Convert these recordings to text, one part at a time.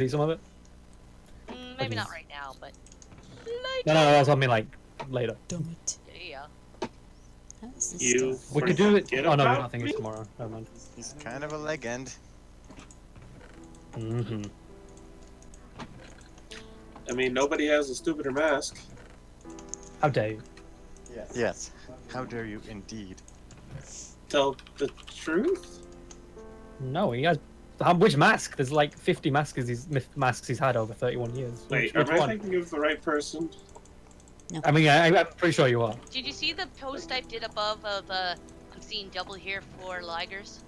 see some of it? Maybe not right now, but later. No, that's what I mean, like, later. Damn it. Yeah. How is this You stuff? We could do it. forget Oh no, we about don't think it's me? tomorrow. Never mind. He's kind of a legend. Mm-hmm. I mean, nobody has a stupider mask. How dare you? Yes. How dare you, indeed. Tell the truth? No, he has. Which mask? There's like 50 masks he's had over 31 years. Wait, Which am I one? thinking of the right person? I mean, I'm pretty sure you are. Did you see the post I did above of I'm seeing double here for Ligers?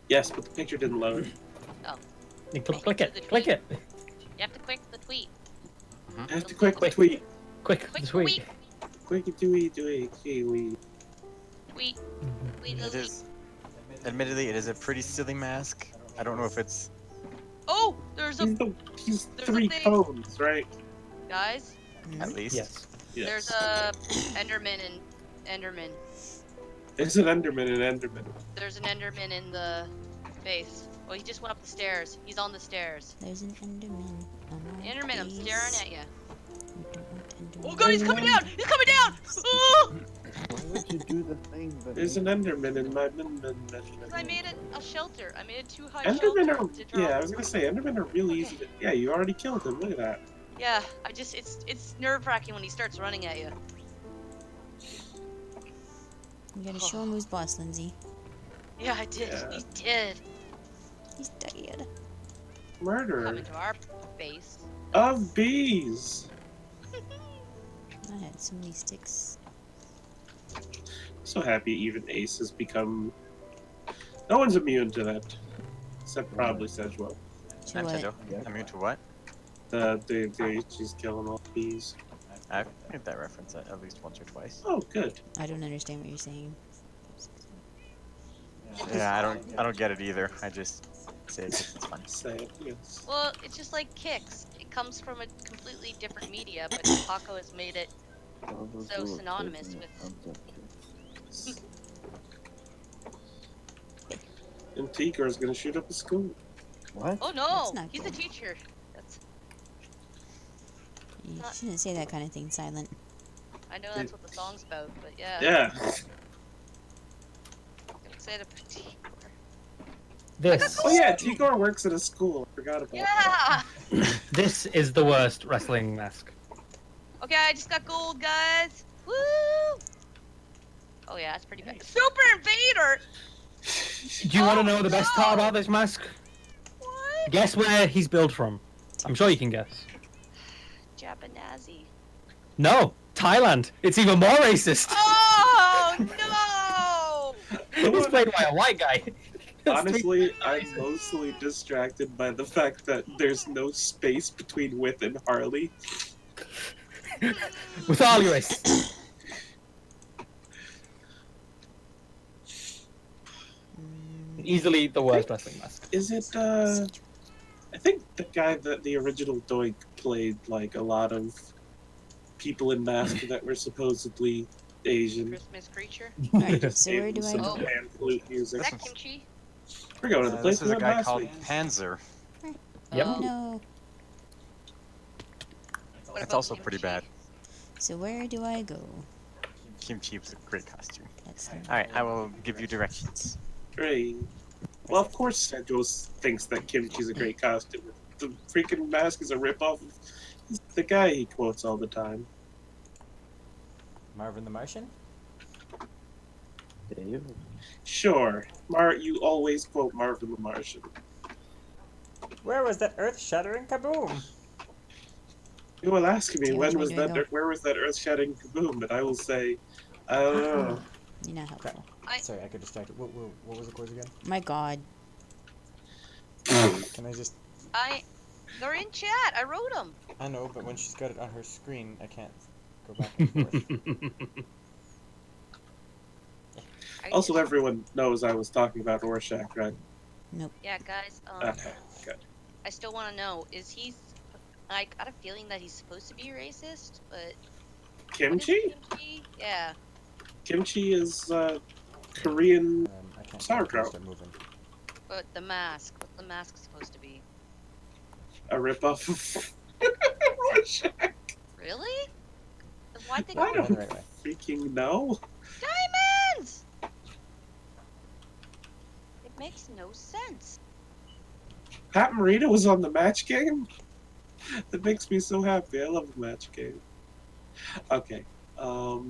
Yes, but the picture didn't load. Oh. You click it. Click it. You have to click the tweet. I have to quick tweet. Quick, Quick the tweet. tweet. Quick tweet, tweet. Tweet. It is. Admittedly, it is a pretty silly mask. I don't know if it's. Oh, there's a He's there's a 3 thing. tones, right? guys. At least. Yes. There's a Enderman and Enderman. There's an Enderman and Enderman. There's an Enderman in the base. Well, he just went up the stairs. He's on the stairs. There's an Enderman on my Enderman, I'm face. staring at you. We don't want Enderman. Oh god, he's coming down! He's coming down! Oh! Why would you do the thing that There's an Enderman in my I made it a shelter. I made it too high Endermen shelter are, to drop. yeah, I was gonna say, Endermen are really easy to, yeah, you already killed him, look at that. Yeah, it's nerve-wracking when he starts running at you. You gotta show him who's boss, Lindsay. Yeah, I did. Yeah. He did. He's dead. Come Murderer into our base. of bees! I had so many sticks. So happy even Ace has become, no one's immune to that, except probably Sedgewell. To what? Immune to what? She's killing all the bees. I've heard that reference at least once or twice. Oh, good. I don't understand what you're saying. Yeah, I don't get it either. I just say it 'cause it's fun. Say it, yes. Well, it's just like kicks. It comes from a completely different media, but Paco has made it so synonymous with. And Tigger is gonna shoot up a school. What? Oh no, That's not he's a good. teacher. That's. You shouldn't say that kind of thing, Silent. I know that's what the song's about, but yeah. Yeah. I'm excited about Tigor. This. Oh yeah, Tigor works at a school. I forgot about that. Yeah. This is the worst wrestling mask. Okay, I just got gold, guys. Woo! Oh yeah, that's pretty bad. Super Invader. Do you want to know the best part about this mask? What? Guess where he's built from. I'm sure you can guess. Japanese. No, Thailand. It's even more racist. Oh no! It's played by a white guy. Honestly, I'm mostly distracted by the fact that there's no space between With and Harley. With all your race. Easily the worst wrestling mask. Is it, I think the guy that the original Doink played, like, a lot of people in masks that were supposedly Asian. Christmas creature. Alright, so where do I Some go? pan flute Is music. that kimchi? We're going to the place This we is a went guy last called week. Panzer. Yep. Oh no. What That's about also pretty kimchi? bad. So where do I go? Kimchi was a great costume. That's Alright, I will give you directions. Great. Well, of course Sedgwill thinks that Kimchi's a great costume. The freaking mask is a ripoff of the guy he quotes all the time. Marvin the Martian? Dave? Sure. you always quote Marvin the Martian. Where was that earth-shattering kaboom? You will ask me Too much window. where was that earth-shattering kaboom, and I will say, I don't know. You're not helpful. Sorry, I got distracted. What was the chords again? My god. Can I just... They're in chat. I wrote them. I know, but when she's got it on her screen, I can't go back and forth. Also, everyone knows I was talking about Rorschach, right? Nope. Yeah, guys. Okay, good. I still want to know: is he? I got a feeling that he's supposed to be racist, but. What is Kimchi? kimchi? Yeah. Kimchi is Korean. I can't Sauerkraut. start moving. But the mask. What's the mask supposed to be? a ripoff of Rorschach. Really? Then why'd they I call Going don't the right way. freaking know. diamonds? It makes no sense. Pat Morita was on the match game? That makes me so happy. I love the match game. Okay. We're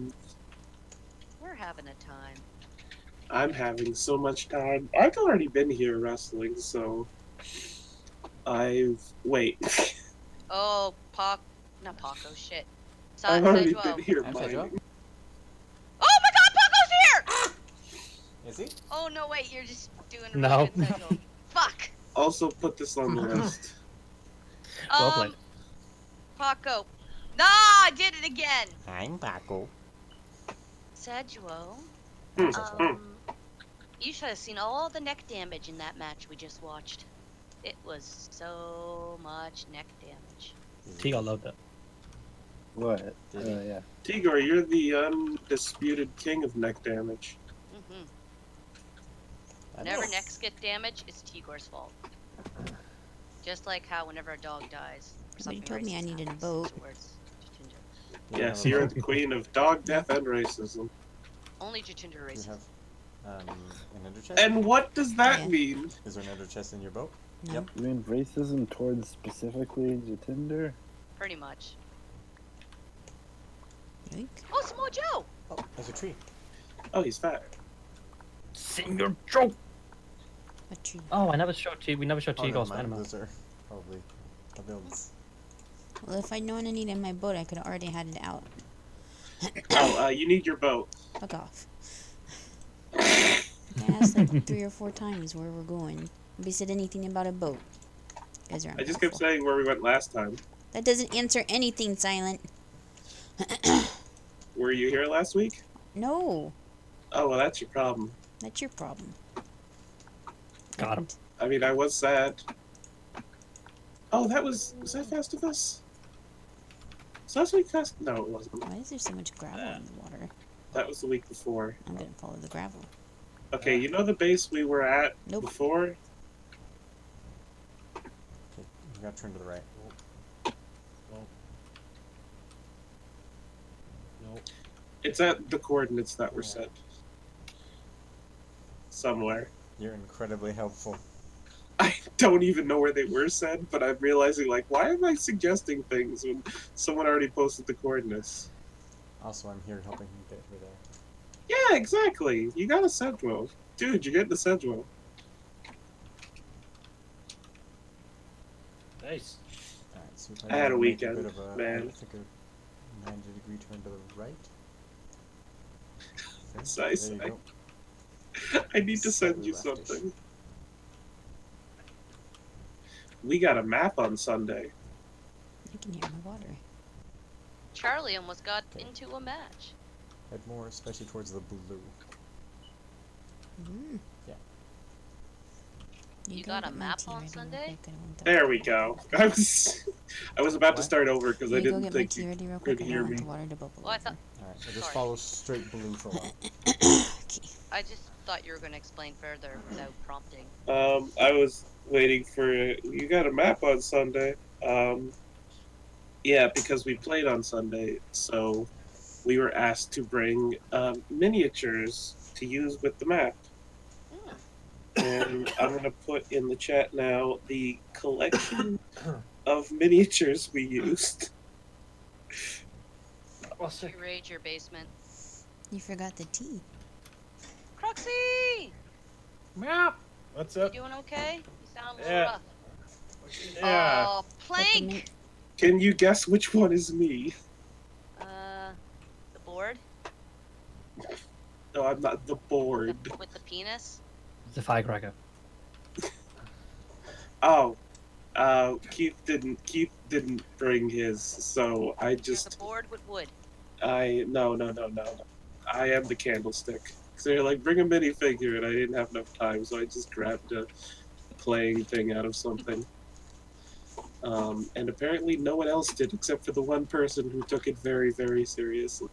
having a time. I'm having so much time. I've already been here wrestling, so wait. Oh, not Paco, shit. I've already Sejuo. been here I'm mining. Sejuo. Oh my god, Paco's here! Is he? Oh no, wait, you're just doing a No. really good Sejuo. Fuck! Also put this on the list. Well played. Paco. Nah, I did it again! I'm Paco. Sejuo. Hmm. You should have seen all the neck damage in that match we just watched. It was so much neck damage. Tigo loved it. What? Did he? Yeah. Tigor, you're the undisputed king of neck damage. Mm-hmm. I Whenever know. necks get damaged, it's Tigor's fault. Just like how whenever a dog dies, or Somebody something told me I racist needed a happens, boat. where it's Jatinder. Do you Yes, have- you're the queen of dog death and racism. Only Jatinder Do you racist. have an ender chest? And what does that Yeah. mean? Is there an ender chest in your boat? No. Yep. You mean racism towards specifically Jatinder? Pretty much. Yoink. Oh, Samoa Joe! Oh, there's a tree. Oh, he's fat. Senior Joe. What tree? Oh, I never showed T. We never showed Oh, never Tigo's mind. animal. Those are probably the builds. Well, if I'd known I needed my boat, I could have already had it out. Oh, you need your boat. Fuck off. I asked like 3 or 4 times where we're going. Nobody said anything about a boat. You guys are I just kept ungrateful. saying where we went last time. That doesn't answer anything, Silent. Were you here last week? No, Oh, well, that's your problem. that's your problem. Got him. I mean, I was sad. Oh, was that Festivus? Was last week Fest? No, it wasn't. Why is there so much gravel in the water? That was the week before. I'm gonna follow the gravel. Okay, you know the base we were at Nope. before? Okay, you gotta turn to the right. It's at the coordinates that were set. Somewhere. You're incredibly helpful. I don't even know where they were set, but I'm realizing, like, why am I suggesting things when someone already posted the coordinates? Also, I'm here helping you get over there. Yeah, exactly. You got a Sedgewo. Dude, you're getting a Sedgewo. Nice. Alright, so I had a make weekend, bit of a, man. I think a 90-degree turn to the right. Okay, It's nice. there you go. I need to send you Slightly leftish. something. We got a map on Sunday. I can hear my water. Charlie almost got Okay. into a match. Head more, especially towards the blue. Mm. Yeah. You go got a get my map tea on ready real Sunday? quick, I want the There water we to go. bubble. I was about to What? start over because Can I you go didn't get my think tea you ready real could quick? I hear don't want me. the water to bubble Well, I thought. Alright, so just Sorry. follow straight blue for a while. Okay. I just thought you were going to explain further without prompting. I was waiting for you got a map on Sunday. Yeah, because we played on Sunday, so we were asked to bring miniatures to use with the map. Hmm. And I'm gonna put in the chat now the collection of miniatures we used. What's You raid your basement. You forgot the tea. Croxy! Meow. What's You up? doing okay? You sound a little Yeah. rough. Yeah. Oh, Plank! Can you guess which one is me? The board? No, I'm not the board. With the penis? It's a firecracker. Oh, Keith didn't bring his, so I You're the just board with wood. no. I am the candlestick. So they're like, bring a minifigure, and I didn't have enough time, so I just grabbed a playing thing out of something. And apparently no one else did, except for the one person who took it very, very seriously.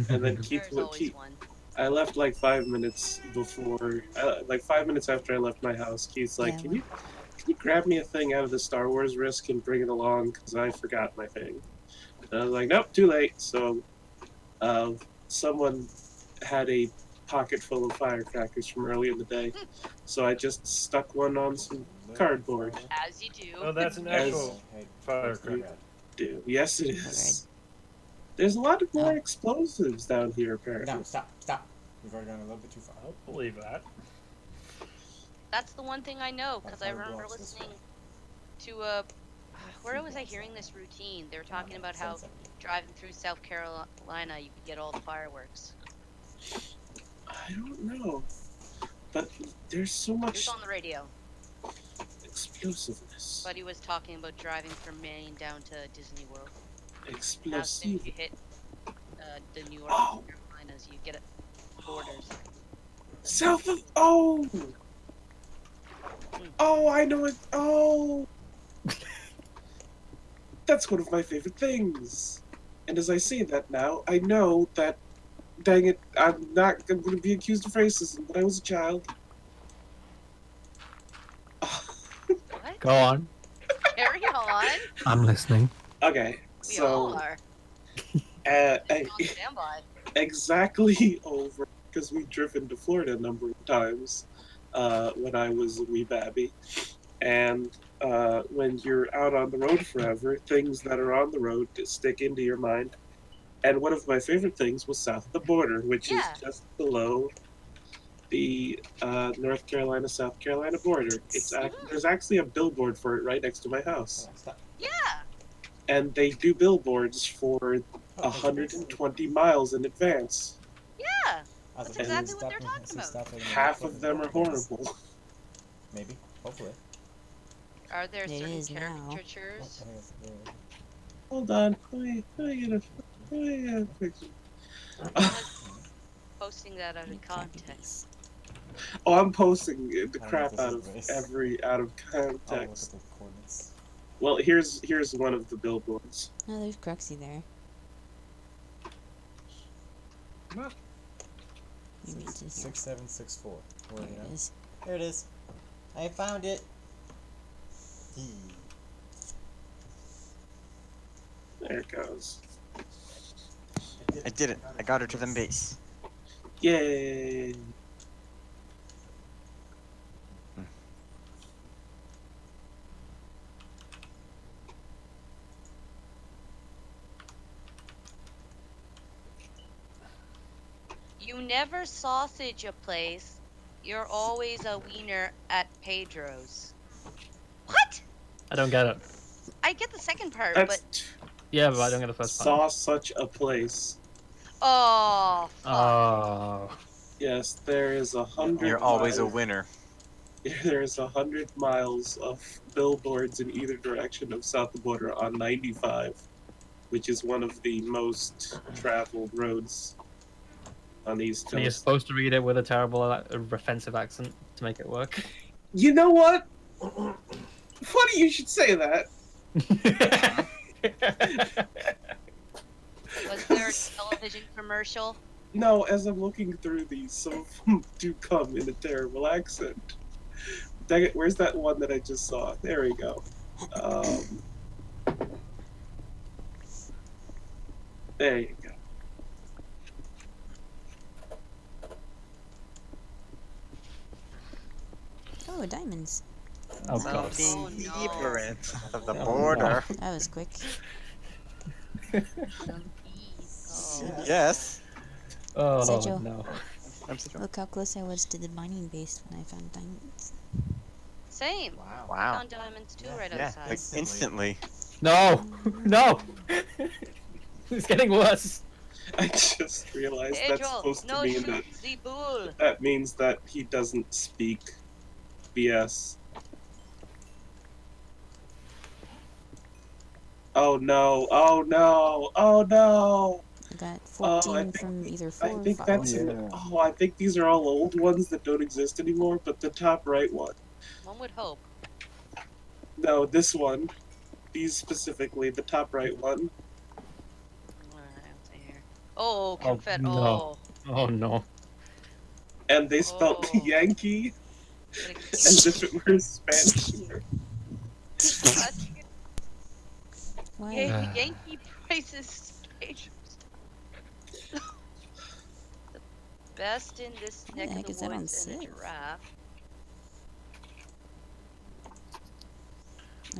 And then There's always one. I left like 5 minutes before, like 5 minutes after I left my house. Keith's like, Yeah, can can you grab me a thing out of the Star Wars risk and bring it along? Because I forgot my thing. And I was like, nope, too late. So someone had a pocket full of firecrackers from early in the day. So I just stuck one on some cardboard. As you do. Oh, that's an As- actual firecracker. Do. Yes, it Alright. is. There's a lot of more Oh. explosives down here, apparently. No, stop. We've already gone a little bit too far. I don't believe that. That's the one thing I know, because I Fire remember blocks this listening to where was I hearing this routine? They were talking about how 770. driving through South Carolina, you could get all the fireworks. I don't know. But there's so It much was on the radio. explosiveness. But he was talking about driving from Maine down to Disney World. Now, as soon as Explosive. you hit the New York Oh. Carolinas, you get it borders. South of. Oh! Oh, I know it. Oh! That's one of my favorite things. And as I say that now, I know that. Dang it, I'm going to be accused of racism, but I was a child. What? Go on. Carry on. I'm listening. Okay, We so. all are. Uh, Just on standby. exactly over, because we've driven to Florida a number of times when I was a wee babby. And when you're out on the road forever, things that are on the road stick into your mind. And one of my favorite things was south of the border, which Yeah. is just below the North Carolina South Carolina border. There's actually a billboard for it right next to my house, Stop. Yeah. and they do billboards for Oh, 120 miles in advance. Yeah. That's exactly what they're talking about. Half of them are horrible. Maybe. Hopefully. Are there It certain is now. caricatures? Hold on, let me get a picture. Posting that out of context. Oh, I'm posting the I don't know crap if this out is of race. out of I'll look at context. the coordinates. Well, here's one of the billboards. No, there's Cruxy there. Maybe it's in here. 6764. There it is. There it is. I found it. There it goes. I did it. I got her to the base. Yay! You never sausage a place. You're always a wiener at Pedro's. What? I don't get it. I get the second part, That's but Yeah, but I don't get the first part. saw such a place. oh, fuck. Oh. Yes, there is 100. You're always a miles- winner. There's 100 miles of billboards in either direction of south of the border on 95, which is one of the most traveled roads on the East So you're Coast. supposed to read it with a terrible, offensive accent to make it work. You know what? Funny you should say that. Was there a television commercial? No, as I'm looking through these, some of them do come in a terrible accent. Dang it, where's that one that I just saw? There we go. There you go. Oh, diamonds. Oh, God. Oh, The no. labyrinth of the border. That was quick. Oh. Yes. Oh, Sergio. no. I'm so Look how close I was to the mining base when I found diamonds. Same. Wow. Wow. Found diamonds too right Yeah, outside. like instantly. No! No! It's getting worse. I just realized that's Pedro, supposed no to mean shoot that the bull. that means that he doesn't speak BS. Oh no, oh no, oh no! I got Oh, 14 I think- from either 4 I or think 5. that's Yeah. I think these are all old ones that don't exist anymore, but the top right one. One would hope. No, this one. These specifically, the top right one. Alright, what's in here? Oh, Oh, confetti. no. Oh. Oh, no. And they spelled Oh. Yankee As if it were Spanish. Why? Yankee prices strangers. The best in this Who neck the of heck the is that on woods and a Civ? giraffe.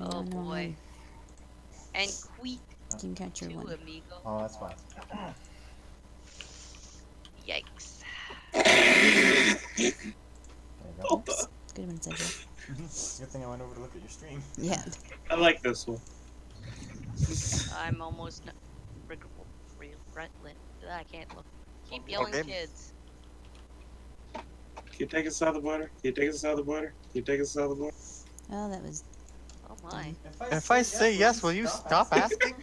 Oh, Oh no, boy. And Queek Game catcher too, one. amigo. Oh, that's fine. Yikes. There you go. Oops. Could have been said here. Good thing I went over to look at your stream. Yeah. I like this one. I'm almost relentless. I can't look. Keep yelling, Okay. kids. Can you take us south of the border? Can you take us south of the border? Can you take us south of the border? Oh, that was. Oh my. If I say yes, will you stop asking?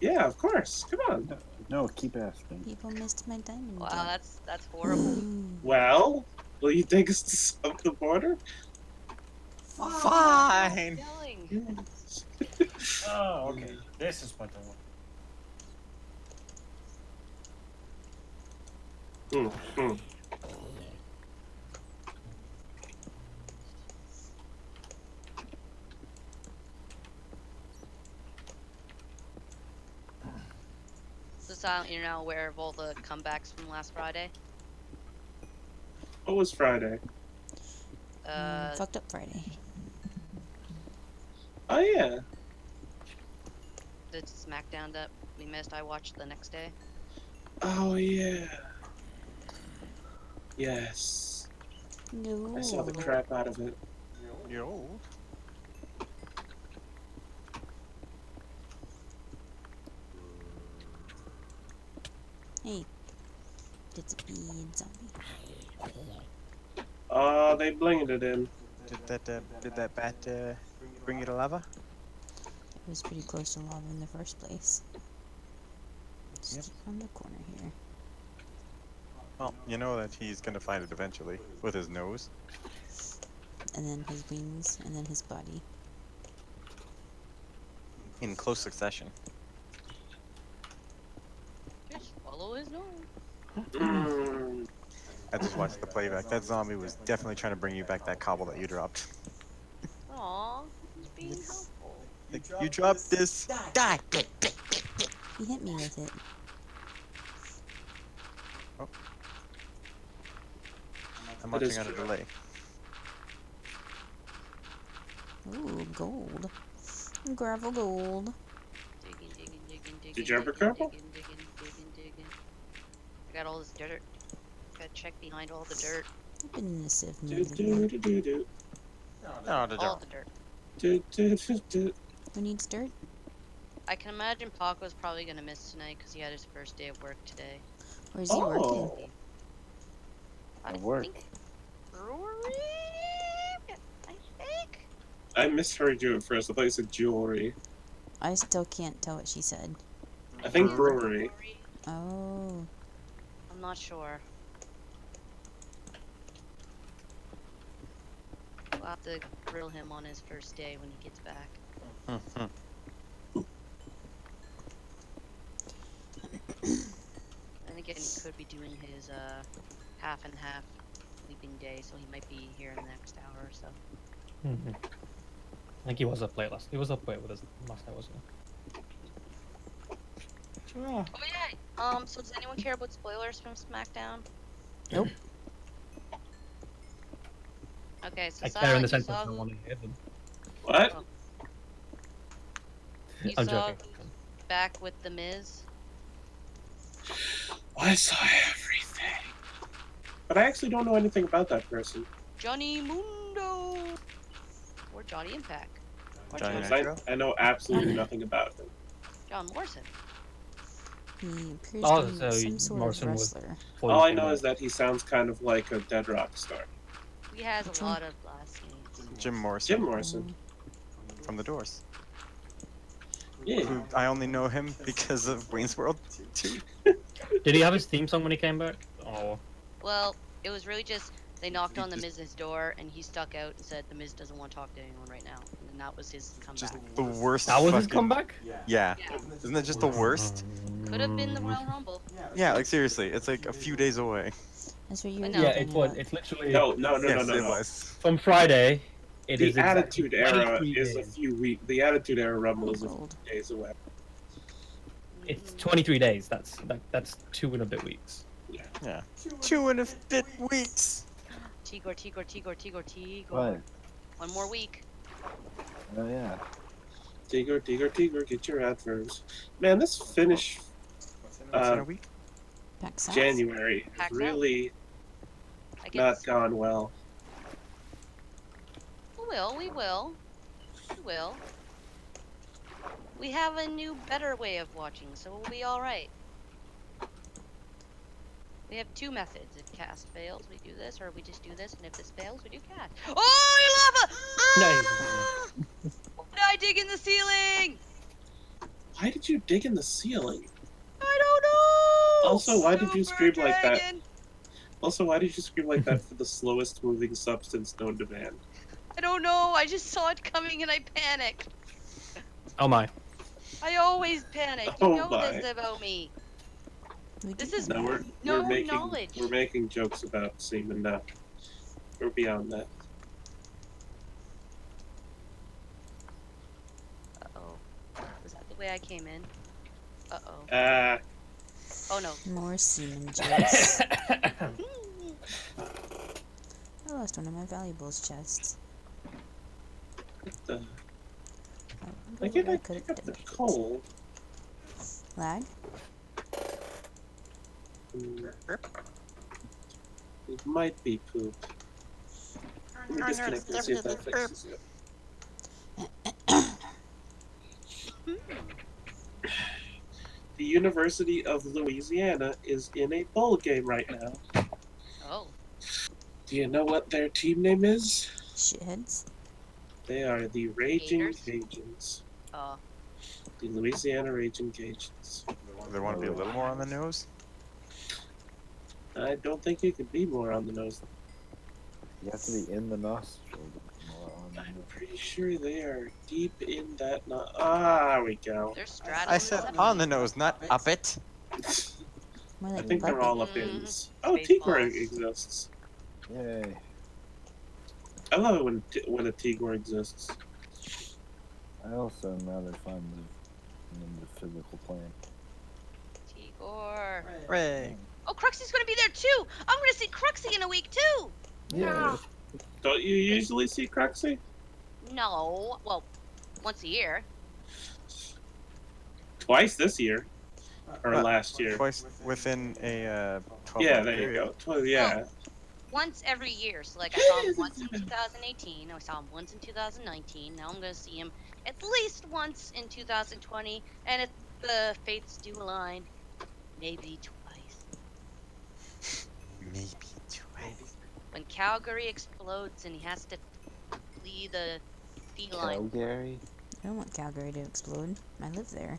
Yeah, of course. Come on. No, keep asking. People missed my diamond. Wow, that's horrible. Well, will you take us to south of the border? Fine. Yelling. Oh, okay. This is what I want. So Silent, you're now aware of all the comebacks from last Friday? What was Friday? Fucked up Friday. Oh yeah. The SmackDown that we missed, I watched the next day. Oh yeah. Yes. No. I saw the crap out of it. Yo. Hey. It's a bead zombie. Oh, they blinged it in. Did that bat bring you to lava? It was pretty close to lava in the first place. Just on the corner here. Well, you know that he's gonna find it eventually with his nose. And then his wings, and then his body. In close succession. Just follow his nose. Mm. I just watched the playback. That zombie was definitely trying to bring you back that cobble that you dropped. Aw, he's being helpful. Like, you dropped this. Die! He hit me with it. I'm That is watching on a true. delay. Ooh, gold. Gravel gold. Digging, digging, digging, digging. Did you ever digging, crumble? digging, digging, digging, digging. I got all this dirt. Gotta check behind all the dirt. I've been in a Civ Do, movie do, before. do, do, do. No, the All job. the dirt. Do, do, do, do. Who needs dirt? I can imagine Paco's probably gonna miss tonight because he had his first day of work today. Or is he working? Oh, I At work. think brewery. I think. I misheard you at first. I thought you said jewelry. I still can't tell what she said. I think brewery. Oh. I'm not sure. We'll have to grill him on his first day when he gets back. And again, he could be doing his half and half sleeping day, so he might be here in the next hour or so. Mhm. I think he was up late last. He was up late with us last night, wasn't he? Oh yeah. So does anyone care about spoilers from SmackDown? Nope. Okay, so I care in the Silent, you sense that saw I don't who, want to hear them. What? you I'm saw joking. who's back with the Miz. I saw everything. But I actually don't know anything about that person. Johnny Mundo or Johnny Impact. Or Johnny John, Nitro? I know absolutely nothing about him. John Morrison. He appears Oh, to be so some sort Morrison of was- wrestler. Before All you I came know back. is that he sounds kind of like a dead rock star. He has Which a one? lot of last names. Jim Morrison Jim Morrison. from The Doors. Yeah. Who I only know him because of Wayne's World 2. Did he have his theme song when he came back? Oh, Well, it was really just they knocked He on the just- Miz's door and he stuck out and said the Miz doesn't want to talk to anyone right now, and that was his comeback. Just the worst. that was his fucking- comeback. Yeah. Isn't that just the worst? Could have been the Royal Rumble. Yeah, like seriously, it's like a few days away. That's what you were No. Yeah, talking it was. about. It's literally No. Yes, it No. was. from Friday. It is The exactly Attitude Era 23 is a days. few weeks. The Attitude Era Rumble Oh, is a few gold. days away. It's 23 days. That's 2 and a bit weeks. Yeah. 2.5 weeks. Tigor. What? One more week. Oh yeah. Tigor, get your adverbs. Man, this finish What's in a week? Back south. January has Packed out. really I not guess. gone well. We will. We have a new, better way of watching, so we'll be all right. We have two methods. If cast fails, we do this, or we just do this, and if this fails, we do cast. Oh, lava! Ah! Why did I dig in the ceiling? Why did you dig in the ceiling? I don't know! Also, why did you Super scream like that? dragon. Also, why did you scream like that for the slowest moving substance known to man? I don't know. I just saw it coming and I panicked. Oh my. I always panic. Oh You know my. this about me. We This did is No, that. no we're knowledge. making jokes about semen now. We're beyond that. Uh-oh. Was that the way I came in? Uh-oh. Ah, Oh no. More semen jokes. I lost one of my valuables chests. what the? I I wonder get what I I could pick have up the done. coal. Lag? It might be poop. Let me disconnect and see if that fixes it. The University of Louisiana is in a bowl game right now. Oh. Do you know what their team name is? Shitheads? They are the Raging Gators? Cajuns. Oh. The Louisiana Raging Cajuns. Do they want to be a little more on the nose? I don't think you could be more on the nose. You have to be in the nostril. More on I'm the- pretty sure they are deep in that. There we go. They're straddling. I said on the nose, not up it. More I like think they're bucket. all up ins. Oh, Spaceballs. Tigor exists. Yay. I love it when a Tigor exists. I also am rather fond of in the physical plane. Tigor. Hooray. Oh, Cruxy's gonna be there too! I'm gonna see Cruxy in a week too! Yeah. Don't you usually see Cruxy? No. Well, once a year. Twice this year. Or What? last year. Twice within a 12 Yeah, month there you period. go. Yeah. Once every year. So, like, I saw him once in 2018. I saw him once in 2019. Now I'm gonna see him at least once in 2020. And if the fates do align, maybe twice. Maybe twice. When Calgary explodes and he has to flee the feline. Calgary? I don't want Calgary to explode. I live there.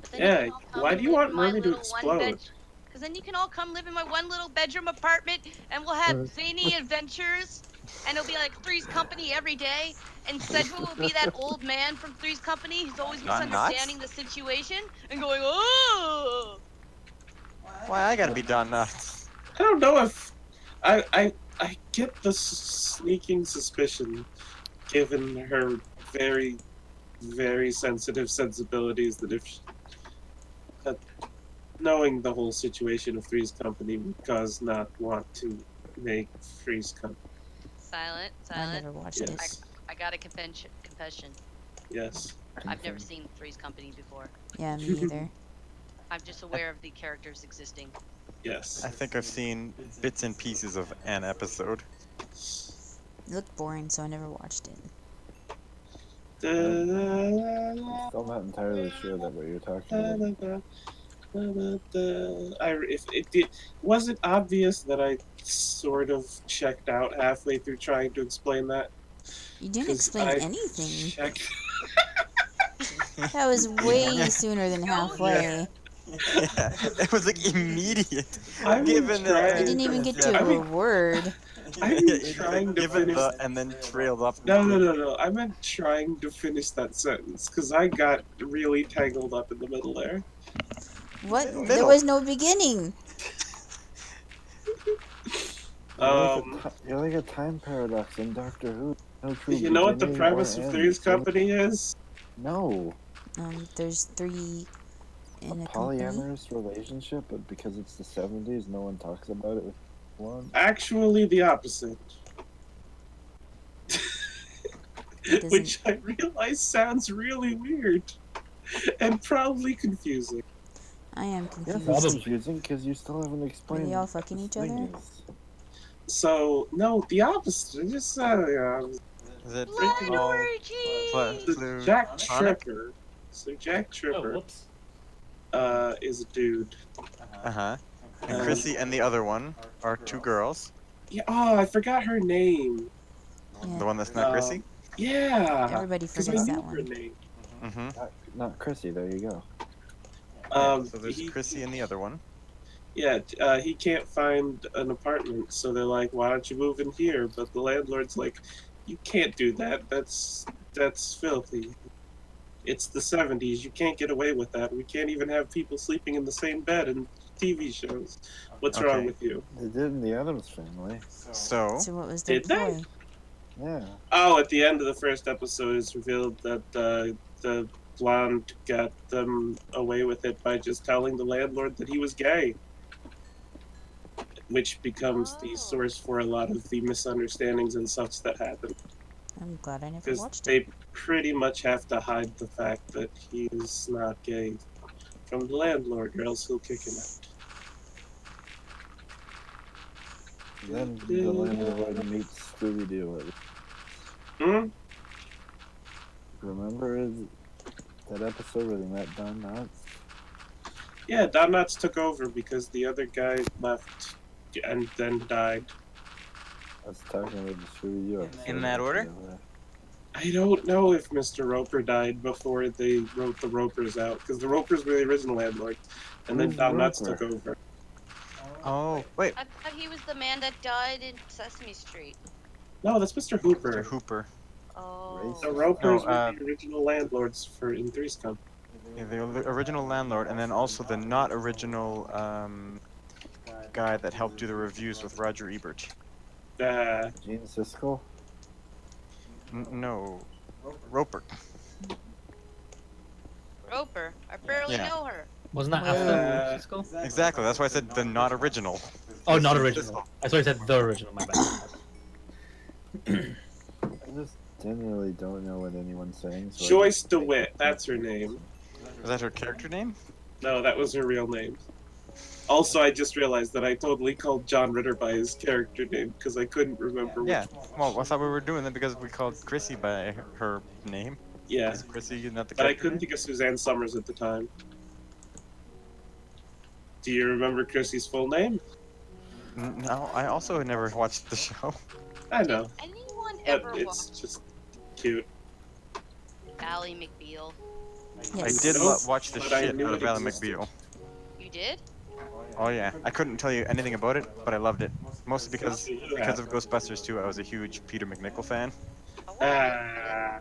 But then Yeah, you can all come why and do you live want in my Merme to little explode? Because then you can all come live in my one little bedroom apartment, and we'll have zany adventures, and it'll be like Three's Company every day. And Sedgwick will be that old man from Three's Company who's always Not misunderstanding the situation and going, oh! Why I gotta be done nuts? I don't know if I get the sneaking suspicion, given her very, very sensitive sensibilities, that if knowing the whole situation of Three's Company would cause not want to make Three's Company. Silent. I never watched it. Yes, I got a confession. yes. I've never seen Three's Company before. Yeah, me neither. I'm just aware of the characters existing. Yes. I think I've seen bits and pieces of an episode. It looked boring, so I never watched it. I'm still not entirely sure that what you're talking about. If was it obvious that I sort of checked out halfway through trying to explain that? You didn't 'Cause explain I anything. checked- That was way sooner than halfway. Yeah, it was like immediate. I'm Given trying You didn't even get to I a mean- word. I'm It's trying like to given finish. the and then trailed up. No. I meant trying to finish that sentence because I got really tangled up in the middle there. What? Middle. There was no beginning. You're like a time paradox in Doctor Who. No true You know what the beginning or premise of end. Three's It's only- Company is? No. There's 3 in A a company. polyamorous relationship, but because it's the 70s, no one talks about it with one. Actually, the opposite. It doesn't. Which I realize sounds really weird and probably confusing. I am Yes, confused. it's Probably. confusing because you still haven't explained. Are they all what fucking this each thing other? is. So, no, the opposite. I just, Is it Freaking- all Orgy! Jack Plutonic? Tripper. So Jack Oh, Tripper whoops. is a dude. Uh-huh. And Um, Chrissy and the other one are 2 girls. Yeah, oh, I forgot her name. Yeah. The one that's not Chrissy? Yeah. Everybody 'Cause I forgets knew that her one. name. Mm-hmm. Not Chrissy, there you go. So there's He, Chrissy and the other one. yeah, he can't find an apartment, so they're like, "Why don't you move in here?" But the landlord's like, "You can't do that. That's filthy. It's the '70s. You can't get away with that. We can't even have people sleeping in the same bed in TV shows. What's wrong Okay. with you?" They did in the Addams Family. So, So what was their Did they? ploy? Yeah. Oh, at the end of the first episode, it's revealed that the blonde got them away with it by just telling the landlord that he was gay, which becomes the Oh. source for a lot of the misunderstandings and such that happen. I'm glad I never Because watched it. they pretty much have to hide the fact that he's not gay from the landlord, or else he'll kick him out. Then the landlord meets Scooby Doo. Hmm? Remember that episode where they met Don Knotts? Yeah, Don Knotts took over because the other guy left and then died. I was talking about the Scooby Doo episode. In that order? I don't know if Mr. Roper died before they wrote the Ropers out, because the Ropers were the original landlords, and then Who's Don Knotts Roper? took over. oh, wait, I thought he was the man that died in Sesame Street. No, that's Mr. Hooper. Mr. Hooper. Oh. The Ropers No, were the original landlords for in Three's Company. Yeah, the original landlord, and then also the not original guy that helped do the reviews with Roger Ebert. Gene Siskel? No, Roper. Roper. I barely Yeah. know her. Wasn't that Uh, after Cisco? Exactly. That's why I said the not original. Oh, not original. I thought you said the original. My bad. I just generally don't know what anyone's saying. So I Joyce just- DeWitt, that's her name. Was that her character name? No, that was her real name. Also, I just realized that I totally called John Ritter by his character name because I couldn't remember Yeah. which one. Well, I thought we were doing that because we called Chrissy by her name. Yeah, Is Chrissy not the but I character couldn't name? think of Suzanne Summers at the time. Do you remember Chrissy's full name? No, I also never watched the show. I know, Anyone but ever it's watch just cute. Ally McBeal? I Yes. did Nope, watch the but I shit knew out of it Ally existed. McBeal. You did? Oh yeah, I couldn't tell you anything about it, but I loved it. Mostly because You of have. Ghostbusters 2, I was a huge Peter McNichol fan. I wanna Ah,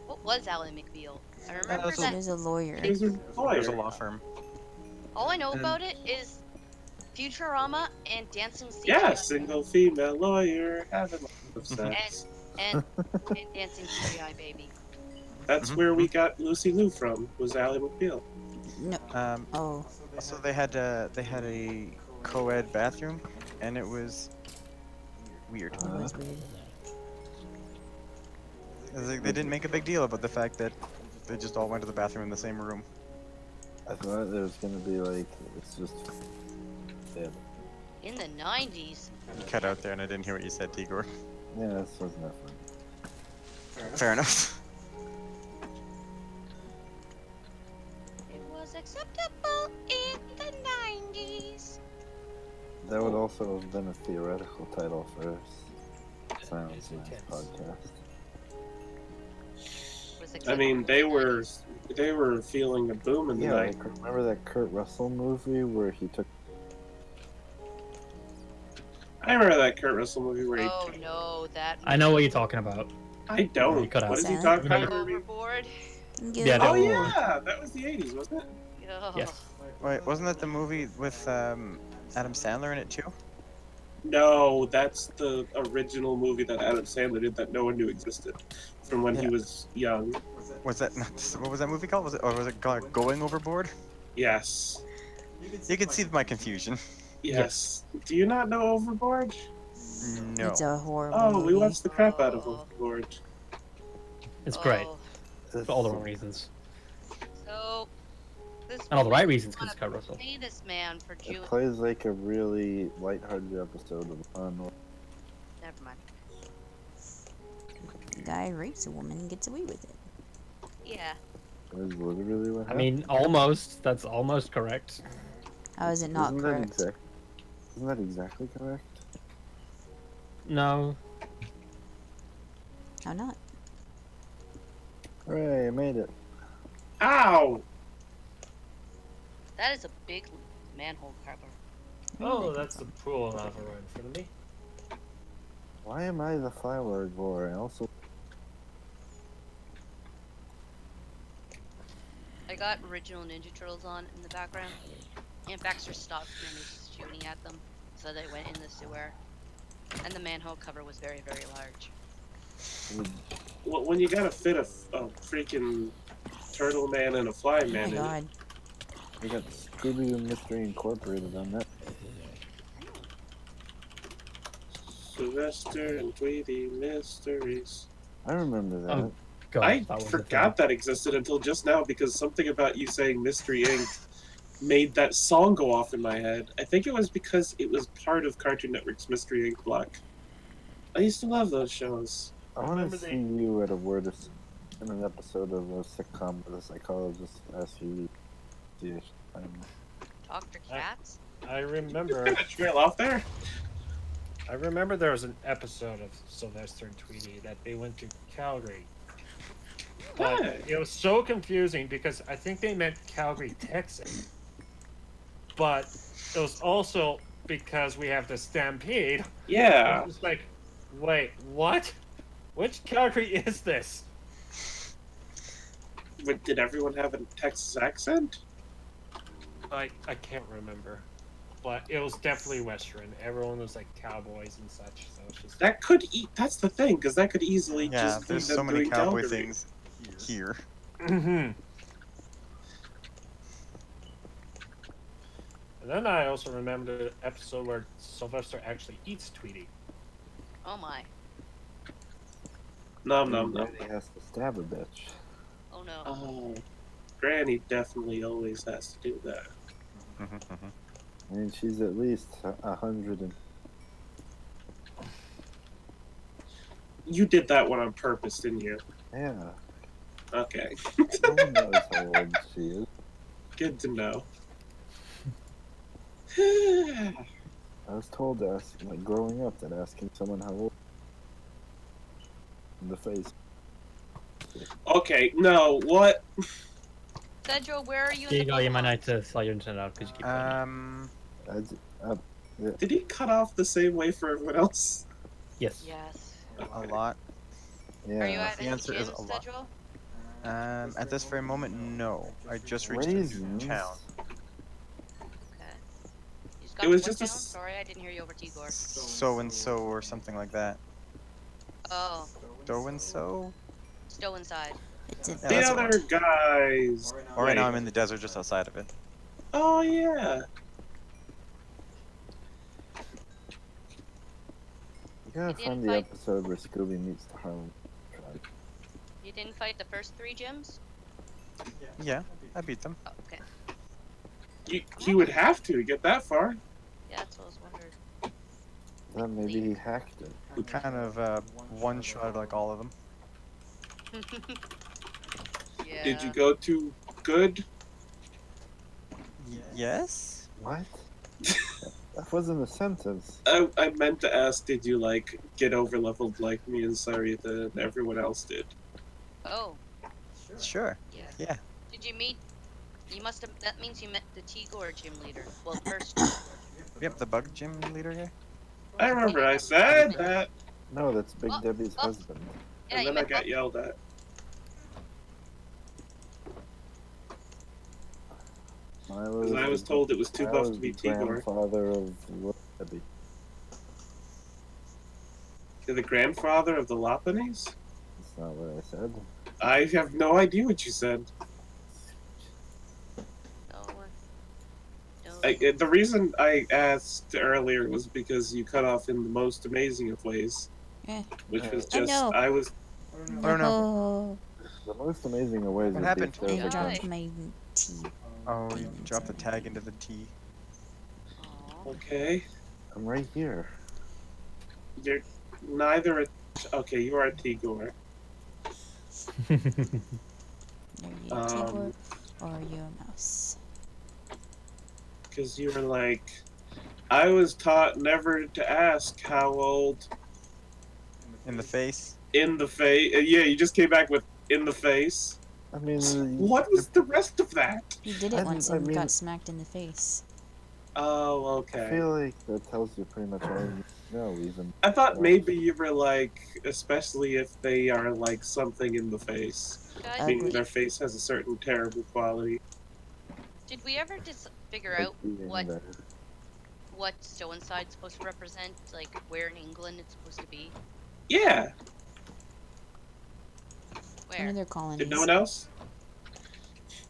What was Ally McBeal? I remember that's She that. was a lawyer. he's a There's a lawyer. law firm. All I know And- about it is Futurama and Dancing CGI. Yeah, single female lawyer having lots of sex. And Dancing CGI, baby. That's Mhm, where we got Lucy Liu from, was Ally McBeal. No. Um, Oh. so they had a co-ed bathroom, and it was weird. It was weird. It was like they didn't make a big deal about the fact that they just all went to the bathroom in the same room. I thought there was gonna be like, it's just dead. In the 90s. You cut out there, and I didn't hear what you said, Tigor. Yeah, this wasn't that fun. Fair enough. It was acceptable in the 90s. That would also have been a theoretical title for Silence Mass podcast. Was I acceptable mean, they in the were 90s. feeling a boom in the Yeah, night. like, remember that Kurt Russell movie where he took I remember that Kurt Russell movie where Oh no, that. I know what you're talking about. I don't. You cut out. What is he Silent? talking about? Overboard. Yeah, Oh they were- yeah, that was the '80s, wasn't it? Ugh. Yes. Wait, wasn't that the movie with Adam Sandler in it too? No, that's the original movie that Adam Sandler did that no one knew existed from when he Yeah. was young. Was that not, what was that movie called? Was it called Going Overboard? Yes. You can see my confusion. Yes. Do you not know Overboard? No. It's a horrible Oh, we movie. watched the crap out of Oh. Overboard. It's great Oh, for all the wrong reasons, so this and all the right woman reasons wanna because Kurt Russell. pay this man for It June. plays like a really lighthearted episode of Law Never mind. Guy rapes a woman and gets away with it. Yeah. That is literally what I happened. mean, almost. That's almost correct. How is it not Isn't correct? isn't that exactly correct? No. How not? Hooray, I made it. Ow! That is a big manhole cover. Oh, that's the pool lava right in front of me. Why am I the flower gore? I also I got original Ninja Turtles on in the background, and Baxter stopped and was shooting at them, so they went in the sewer. And the manhole cover was very, very large. Well, when you gotta fit a freaking turtle man and a fly Oh my man in it. god. we got Scooby-Doo Mystery Incorporated on that. Sylvester and Tweety Mysteries. I remember that. Oh, God, I that was the forgot that existed until just now because something about you saying Mystery Inc. made that song go off in my head. I think it was because it was part of Cartoon Network's Mystery Inc. block. I used to love those shows. I want Remember to they- see you at a word in an episode of a sitcom where the psychologist asks you to Dr. Katz? I remember. Trail off there? I remember there was an episode of Sylvester and Tweety that they went to Calgary. But Hey. it was so confusing because I think they meant Calgary, Texas. But it was also because we have the Stampede. Yeah. I was like, wait, what? Which Calgary is this? But did everyone have a Texas accent? I can't remember. But it was definitely Western. Everyone was like cowboys and such. So it's just That could that's the thing, because that could easily Yeah, just be there's them so many doing cowboy Calgary. things here. And then I also remember the episode where Sylvester actually eats Tweety. Oh my. Nom nom nom. Granny has to stab a bitch. Oh no. Oh, Granny definitely always has to do that. I mean, she's at least 100 and... You did that one on purpose, didn't you? Yeah. Okay. No one knows how old she is. Good to know. I was told to ask, like, growing up, that asking someone how old in the face. Okay, no, what? Cedro, where are you in Here you the go, you might phone? need to sell your internet out because you keep playing. Did he cut off the same way for everyone else? Yes. Yes. A lot. Yeah. Are you at the any answer is gyms, a lot. Cedro? At this very moment, no. I just reached a new Raisins? town. Okay. You just got It to was what just a town? s- Sorry, I didn't hear you over Tigor. So and so or something like that. Oh, So and so. Stow inside. It's a Yeah, The that's the other guys. Or right now Wait. I'm in the desert just outside of it. Oh yeah. You gotta You find didn't the fight- episode where Scooby meets the Harlem tribe. You didn't fight the first 3 gyms? Yeah, I beat them. Oh, okay. He would have to get that far. Yeah, that's what I was wondering. Then maybe he hacked it. We kind of one shot like all of them. Yeah. Did you go to good? Yes. What? That wasn't a sentence. I meant to ask, did you like get over leveled like me and Sarita and everyone else did? Oh, Sure. yeah. Yeah. Did you meet? You must have. That means you met the Tigor gym leader. Well, first. Yep, the bug gym leader here. I remember I said that, No, that's Big Oh, Debbie's oh. husband. Yeah, and you then I met. got yelled at. Milo Because I was the- told it was too buff Milo's to be the Tigor. grandfather of Little Debbie. To the grandfather of the Lopanese? That's not what I said. I have no idea what you said. No. No. The reason I asked earlier was because you cut off in the most amazing of ways, Eh. which was Oh, just no. I was. I don't know. No. The most amazing of ways What would happened? be if there I was a Die. dropped my tea. Oh, you Beans dropped the and tag everything. into the T. Aw. Okay, I'm right here. you're neither a. Okay, you are a Tigor. Are you a Tigor Um, or are you a mouse? because you were like, I was taught never to ask how old In the face. in the face. Yeah, you just came back with in the face. I mean, What was the rest of that? He did it once I and mean- got smacked in the face. Oh, I okay. feel like that tells you pretty much all you know, even. I thought Well, maybe you were like, especially if they are like something in the face, Guys, meaning Ugly. their face has a certain terrible quality. did we ever just figure like out being what there. what Stowinside's supposed to represent? Like where in England it's supposed to be? Yeah. One Where? of their colonies. Did no one else?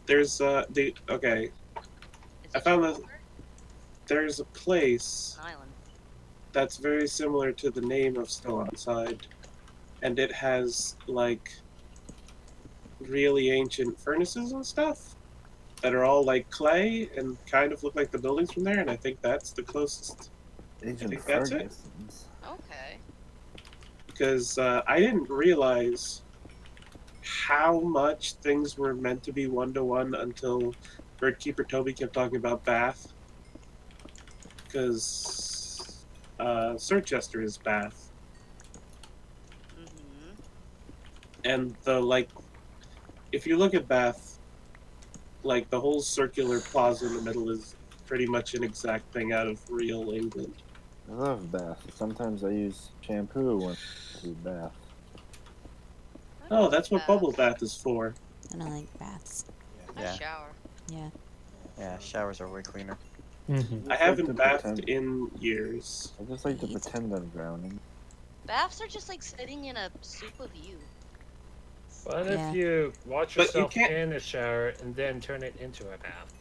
There's okay. Is I it found Gibraltar? There's a place An island. that's very similar to the name of Still Outside, and it has like really ancient furnaces and stuff that are all like clay and kind of look like the buildings from there, and I think that's the closest. Agent think that's it. Ferguson's. Okay. Because I didn't realize how much things were meant to be one-to-one until Birdkeeper Toby kept talking about Bath. Because Sir Chester is Bath. Mm-hmm. And if you look at Bath, like the whole circular plaza in the middle is pretty much an exact thing out of real England. I love bath. Sometimes I use shampoo when I do bath. Oh, that's what bubble bath is for. I don't like baths. I Yeah. shower. Yeah. Yeah, showers are way cleaner. I haven't bathed in years. I just like to Eat. pretend I'm drowning. Baths are just like sitting in a soup of you. What Yeah. if you watch But you yourself can't- in the shower and then turn it into a bath?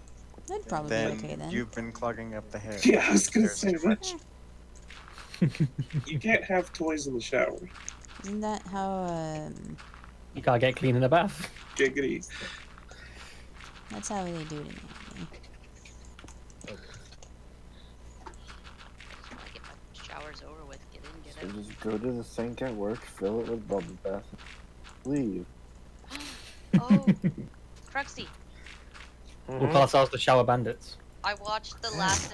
That'd probably Then be okay then. you've been clogging up the hair. Yeah, I was gonna There's say too that. much. You can't have toys in the shower. Isn't that how You can't get clean in the bath. Giggity. that's how they do it in anime. Just want to get my showers over with. Get in, get So out. just go to the sink at work, fill it with bubble bath, and leave. Oh, Cruxy, We'll call ourselves the Shower Bandits. I watched the last.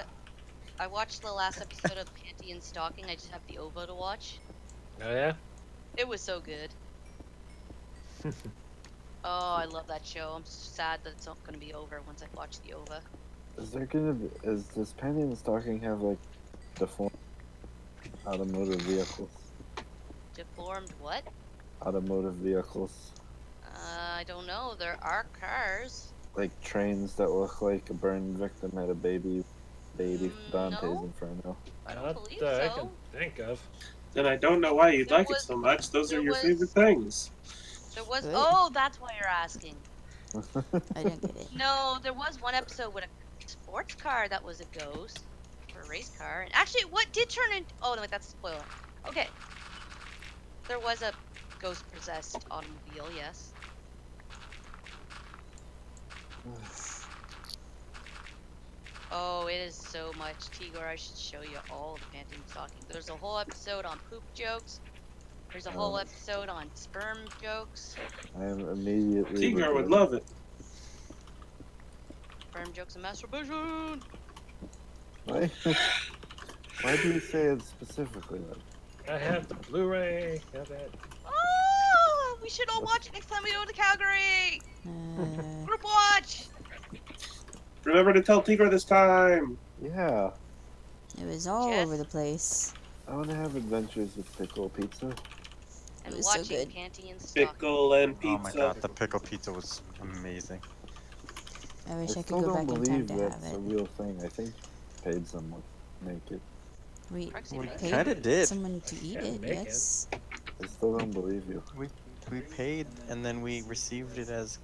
I watched the last episode of Panty and Stalking. I just have the OVA to watch. Oh yeah? It was so good. Oh, I love that show. I'm sad that it's not going to be over once I watch the OVA. Does Penny and Stocking have like deformed automotive vehicles? Deformed what? Automotive vehicles. I don't know. There are cars. Like trains that look like a burn victim had a baby Dante's No. Inferno. I don't Not believe that I so. can think of. Then I don't know why you'd There like it was- so much. Those are there your was- favorite things. There was. Good. Oh, that's why you're asking. I don't get it. No, there was one episode with a sports car that was a ghost, or a race car. And actually, what did turn into? Oh no, wait, that's a spoiler. Okay. There was a ghost possessed automobile. Yes. Oh, it is so much. Tigor, I should show you all the Panty and Stalking. There's a whole episode on poop jokes. There's a whole Oh. episode on sperm jokes. I am immediately. Tigor would regretting- love it. Sperm jokes and masturbation. Why? Why do you say it specifically? Like, I have the Blu-ray. Have it. Oh, we should all watch it next time we go to Calgary. Group watch. Remember to tell Tigor this time. yeah, It was all Yes. over the place. I want to have adventures with pickle pizza. And was so watching good. Panty and Stalking. Pickle and pizza. Oh my god, the pickle pizza was amazing. I wish I still could go don't back in time believe to have that's a it. real thing. I think paid someone to make it. We Proxy We bacon. paid kinda did. someone to eat Yeah, it, bacon. yes. I still don't believe you. We paid and then we received it as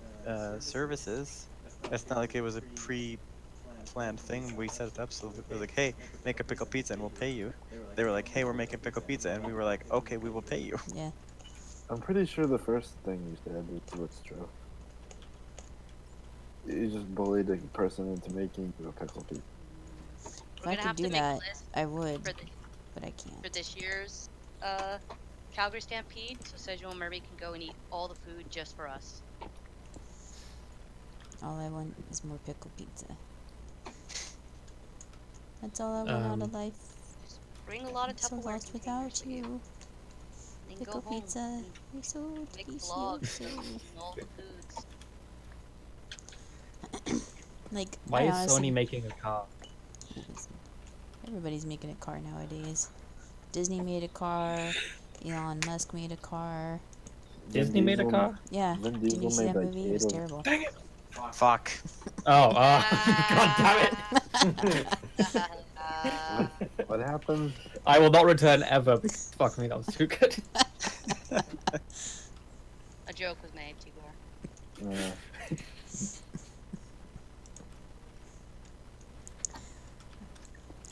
services. It's not like it was a pre-planned thing. We set it up so it was like, hey, make a pickle pizza and we'll pay you. They were like, hey, we're making pickle pizza, and we were like, okay, we will pay you. Yeah. I'm pretty sure the first thing you said is what's true. You just bullied a person into making you a pickle pizza. If We're I gonna could have do to make that, a list I would, for the but I for can't. this year's Calgary Stampede, so Sedgwick and Merme can go and eat all the food just for us. All I want is more pickle pizza. That's all I want out of life. Just bring a lot of I'm so Tupperware lost containers without with you. you. Then Pickle go home pizza. and You're so make delicioso. vlogs eating all the foods. Like, Why I is honestly, Sony making a car? everybody's making a car nowadays. Disney made a car. Elon Musk made a car. Disney made a car? Yeah. Vin Didn't Diesel you see made that that movie? It was Gator. terrible. Dang it! Fuck. Oh, god damn it! What happened? I will not return ever. Fuck me, that was too good. A joke was made, Tigor.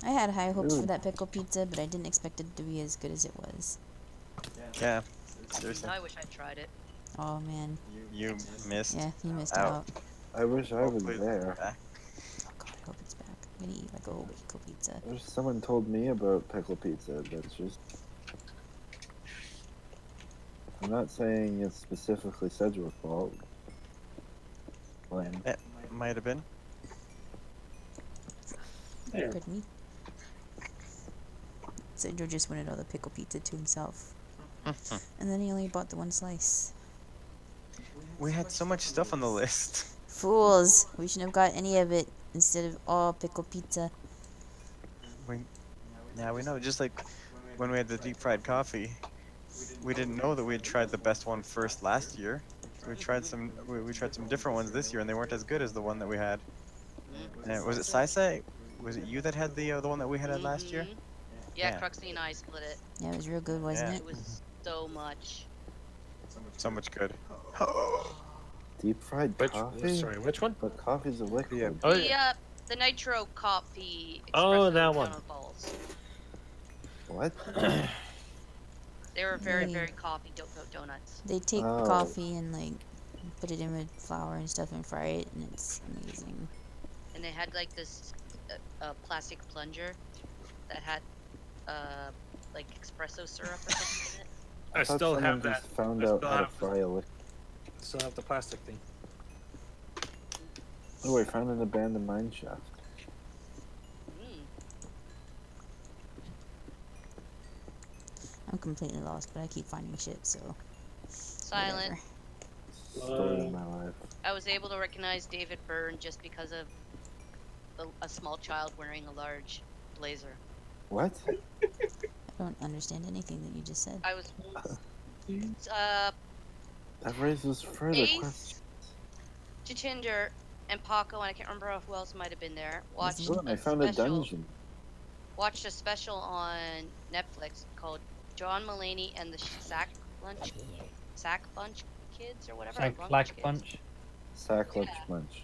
I had high hopes Ooh. for that pickle pizza, but I didn't expect it to be as good as it was. Yeah, seriously. Now I wish I'd tried it. Oh man. You missed. Yeah, you missed out. out. I wish I was Hopefully it's there. back. Oh god, I hope it's back. I'm gonna eat like a whole pickle pizza. There's someone told me about pickle pizza. That's just. I'm not saying it's specifically Sedgwick's fault. Blame. It might have been. There. Could me. Sandro just wanted all the pickle pizza to himself. And then he only bought the one slice. We had so much stuff on the list. Fools! We shouldn't have got any of it instead of all pickle pizza. Yeah, we know. Just like when we had the deep fried coffee, we didn't know that we had tried the best one first last year. We tried some. We tried some different ones this year, and they weren't as good as the one that we had. Was it Saisai? Was it you that had the one that we had last year? Yeah, Yeah. Cruxy and I split it. Yeah, it was real good, wasn't Yeah. it? It was so much. So much good. Deep fried coffee? Sorry, which one? But coffee's a liquid. Oh, The nitro coffee. Oh, espresso that one. donut balls. What? They were very, They- very coffee donuts. They take Oh. coffee and like put it in with flour and stuff and fry it, and it's amazing. And they had like this plastic plunger that had like espresso syrup or something in it. I thought still someone have that. just found I out still how to have- fry a liquid. Still have the plastic thing. Oh, I found an abandoned mine shaft. Mm. I'm completely lost, but I keep finding shit, so. Silent. whatever. Story of my life. I was able to recognize David Byrne just because of a small child wearing a large blazer. What? I don't understand anything that you just said. I was That raises further Ace, questions. Jatinder, and Paco, and I can't remember who else might have been there. Watched Oh, and I a found a special. dungeon. Watched a special on Netflix called John Mulaney and the Sack Bunch Kids or whatever. Like Lunch Black Kids. Punch. Sackless Yeah. Munch.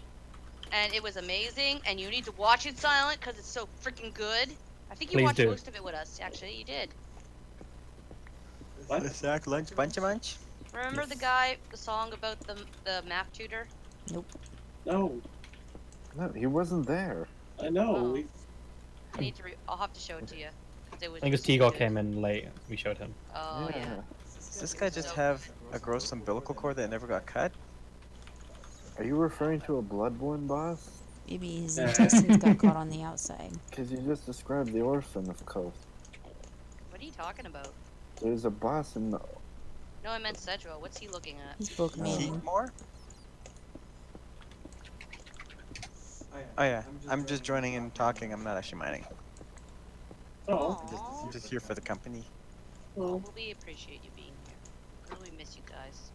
And it was amazing, and you need to watch it silent because it's so freaking good. I think you Please watched do. most of it with us. Actually, you did. What? Sack lunch, bunch of munch. Remember the guy, the song about the math tutor? Nope. No, No, he wasn't there. I know. Oh. We, I need to. I'll have to show it to you. 'Cause it was I think it was just Tigor good. came in late. We showed him. Oh yeah. Does this guy just have a gross umbilical cord that never got cut? Are you referring to a Bloodborne boss? Maybe his Yeah. intestines got caught on the outside. Because you just described the orphan of Coast. What are you talking about? There's a boss in the. No, I meant Cedro. What's he looking at? He's book mating. More? Oh yeah, I'm just joining in talking. I'm not actually mining. oh, I'm just here for the company. Well, we appreciate you being here. Really miss you guys.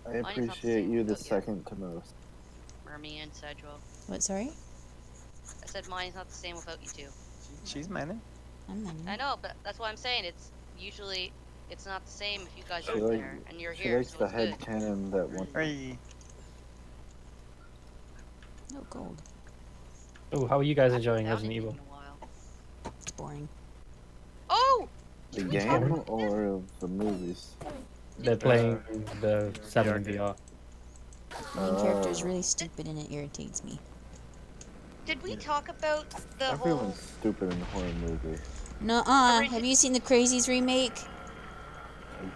I Mine is not the appreciate same you the without you. second to most. Merme and Cedro. What, sorry? I said mine's not the same without you two. She's mining. I'm in. I know, but that's why I'm saying it's not the same if you guys She, aren't like, there and you're she here, likes so the it's head good. cannon that one. Hey. No gold. Oh, how are you guys I haven't enjoying found Resident anything Evil? in a while. It's boring. Oh! The Did we talk game about this? or the movies? They're playing the 7 in game. VR. The main character is Oh. really stupid and it irritates me. Did we talk about the whole Everyone's stupid in horror movies. Nuh-uh. Origi- Have you seen the Crazies remake?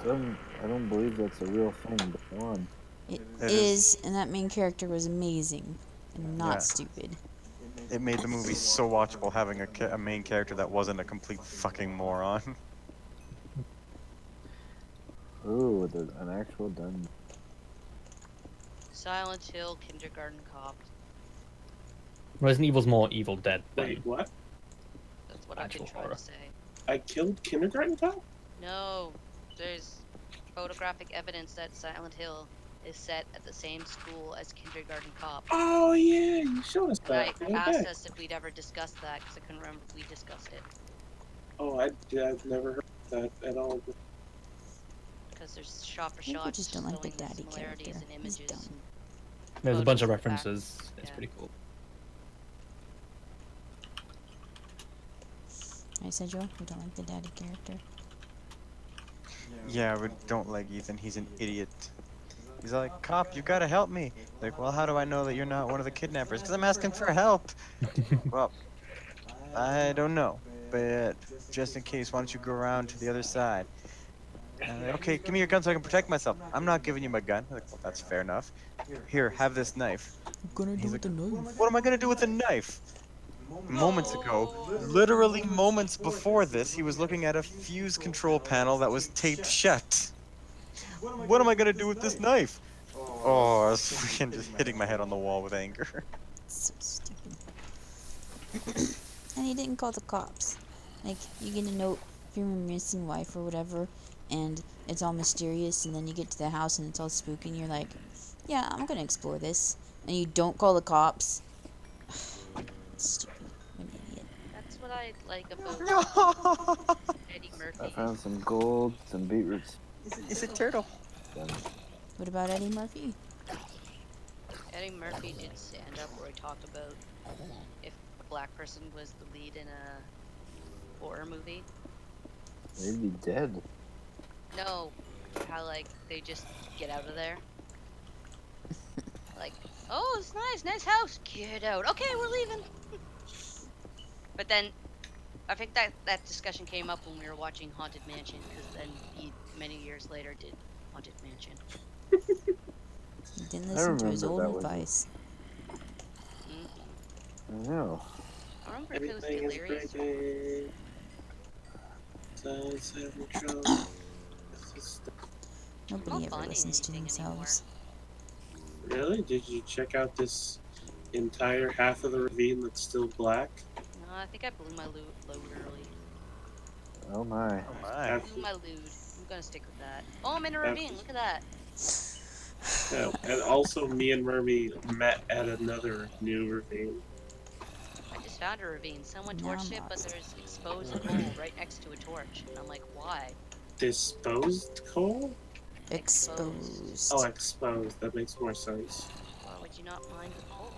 I don't believe that's a real thing, but go on. It It is, and that main character was amazing and not Yeah. stupid. It made the movie so watchable having a main character that wasn't a complete fucking moron. Ooh, an actual dungeon. Silent Hill Kindergarten Cop? Resident Evil's more Evil Dead than Wait, what? That's what I've been Actual trying horror. to say. I killed Kindergarten Cop? No, there's photographic evidence that Silent Hill is set at the same school as Kindergarten Cop. Oh yeah, you showed us And I that the other asked day. us if we'd ever discussed that because I couldn't remember if we discussed it. Oh, I've never heard that at all. Because there's shot for Maybe you shot just don't like the showing daddy similarities character. in He's images. dumb. And There's a bunch of photos back. references. It's Yeah. pretty cool. I said, Joe, you don't like the daddy character. Yeah, we don't like Ethan. He's an idiot. He's like, cop, you gotta help me. Like, well, how do I know that you're not one of the kidnappers? Because I'm asking for help. Well, I don't know. But just in case, why don't you go around to the other side? And I'm like, okay, give me your gun so I can protect myself. I'm not giving you my gun. I'm like, well, that's fair enough. Here, have this knife. What are you gonna do He's with the knife? What am I gonna do with a knife? Moments ago, literally moments before this, he was looking at a fuse control panel that was taped shut. What am I gonna do with this knife? Oh, I was freaking just hitting my head on the wall with anger. So stupid. And he didn't call the cops. Like, you get a note from your missing wife or whatever, and it's all mysterious, and then you get to the house and it's all spooky, and you're like, yeah, I'm gonna explore this. And you don't call the cops. Stupid. What an idiot. That's what I like about No! Eddie I Murphy. found some gold, some beetroots. It's a turtle. What about Eddie Murphy? Eddie Murphy did stand up where he talked about if a black person was the lead in a horror movie. They'd be dead. No, how like they just get out of there. Like, oh, it's nice house. Get out. Okay, we're leaving. But then, I think that discussion came up when we were watching Haunted Mansion, because then he many years later did Haunted Mansion. He didn't listen to his remember old that was- advice. Mm. I know. I don't remember if it was Everything is Delirious. breaking. Sounds having trouble. It's just- Nobody Not ever finding listens to anything themselves. Really? Did you check out this entire half of the ravine that's still black? No, I think I blew my load early. Oh my. Oh my. Blew my load. I'm gonna stick with that. Oh, I'm in a ravine. Look at that. No. And also, me and Merme met at another new ravine. I just found a ravine. Someone Now I'm torched it, but lost. there's exposed coal right next to a torch. And I'm like, why? Disposed coal? Exposed. Oh, exposed. That makes more sense. Why would you not mine the coal?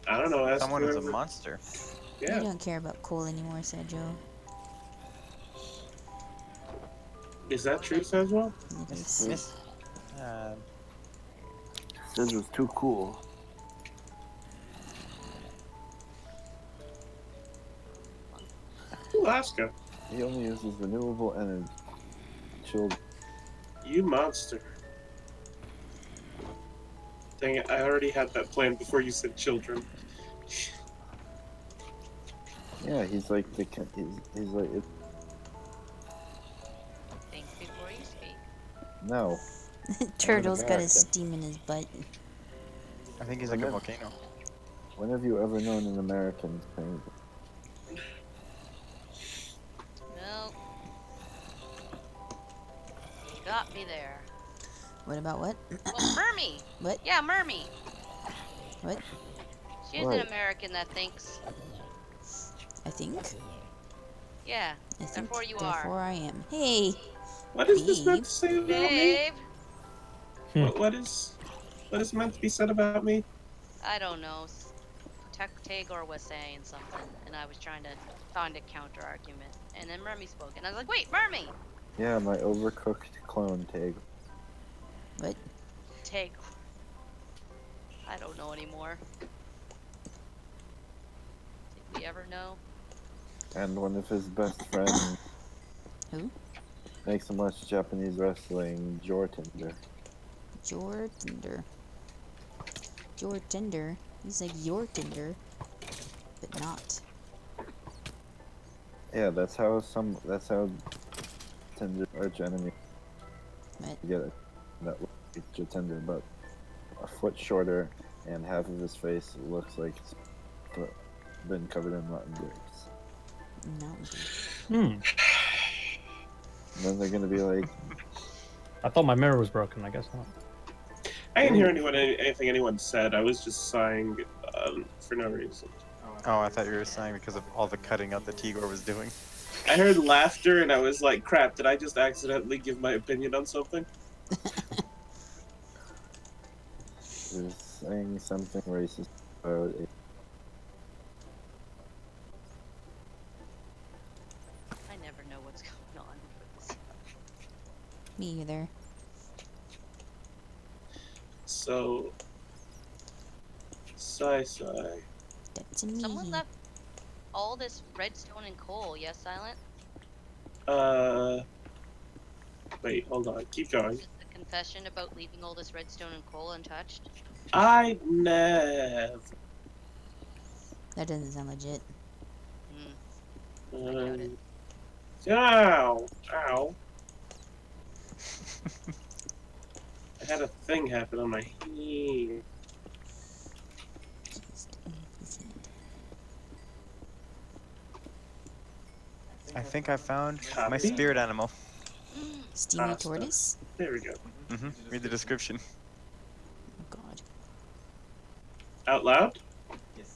I don't know. Ask Someone is a whoever- monster. You Yeah. don't care about coal anymore, said Joe. Is that true, Sazwell? It is. Miss. This was too cool. Alaska. He only uses renewable energy. Children. You monster. Dang it, I already had that plan before you said children. Yeah, he's like he's like it, Think before you speak. no. Turtle's got a American. steam in his butt. I think he's like a volcano. When have you ever known an American thing? No. You got me there. What about what? Oh, Merme! What? Yeah, Merme! What? She's What? an American that thinks. I think. Yeah. I think, Therefore you therefore are. I am. Hey, What is this meant babe. to say about me? Babe. What is meant to be said about me? I don't know. Tagor was saying something, and I was trying to find a counter argument, and then Merme spoke, and I was like, "Wait, Merme, Yeah, my overcooked clone tag. What? Tagor." I don't know anymore. Did we ever know? And one of his best friends Who? makes him watch Japanese wrestling, Jortinder. Jortinder. Jortinder. He's like your Tinder, but not. Yeah, that's how Tinder arch enemy What? get it. That looks like Jortinder, but a foot shorter, and half of his face looks like it's been covered in rotten grapes. No. Hmm. And then they're gonna be like, I thought my mirror was broken. I guess not. I didn't hear anything anyone said. I was just sighing for no reason. Oh, I thought you were sighing because of all the cutting out that Tigor was doing. I heard laughter and I was like, crap, did I just accidentally give my opinion on something? is saying something racist about it. I never know what's going on with this. Me either. So, sigh. That's me. Someone left all this redstone and coal. Yes, Silent. Wait, hold on, keep going. Is this a confession about leaving all this redstone and coal untouched? I never. That doesn't sound legit. doubt it. Ow. I had a thing happen on my hand. I think I found my Copy? spirit animal. Steamy Pasta. tortoise? There we go. Read the description. Oh god. Out loud?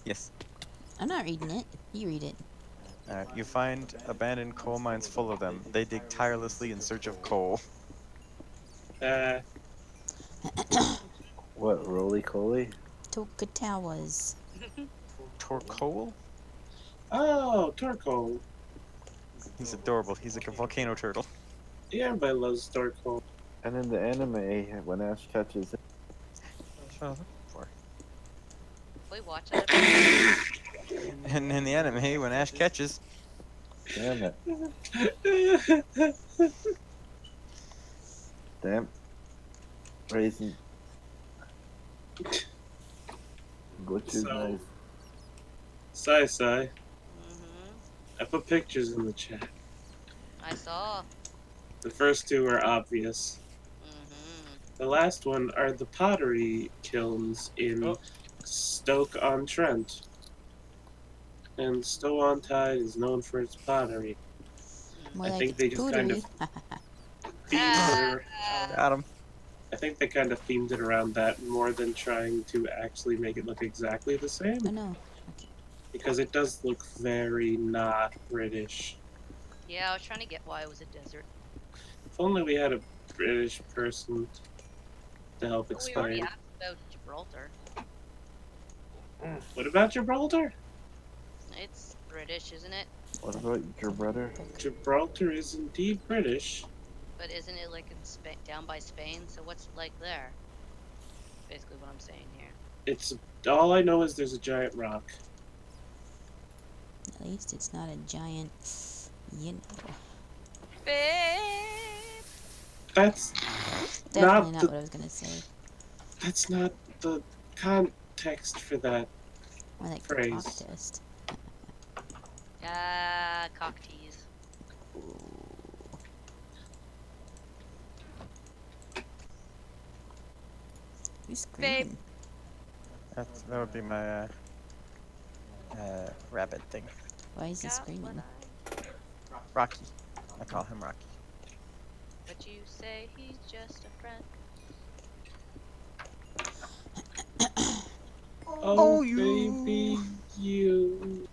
Yes. I'm not reading it. You read it. You find abandoned coal mines full of them. They dig tirelessly in search of coal. What, roly-coly? Tokatawas. Torkoal? Oh, Torkoal. He's adorable. He's like a volcano turtle. Yeah, everybody loves Torkoal. And in the anime, when Ash catches it, Wait, watch it. And in the anime, when Ash catches, damn it. Damn. Raisin. Butcher's So- knife. Sigh. I put pictures in the chat. I saw. The first two are obvious. The last one are the pottery kilns in Stoke-on-Trent. And Stow-on-Tide is known for its pottery. More I like think they just kind of themed it. got him. I think they kind of themed it around that more than trying to actually make it look exactly the same. I know. Because it does look very not British. Yeah, I was trying to get why it was a desert. If only we had a British person to help But we already explain. asked about Gibraltar. What about Gibraltar? It's British, isn't it? What about your brother? Gibraltar is indeed British. But isn't it like in down by Spain? So what's it like there? Basically what I'm saying here. It's all I know is there's a giant rock. At least it's not a giant, you know. Babe! That's Definitely not not the, what I was gonna say. that's not the context for that. More like Phrase. cock test. Cock tease. Who's screaming? That would be my rabbit thing. Why is he Got screaming? what Rocky. I call him Rocky. But you say he's just a friend. Oh, baby, you.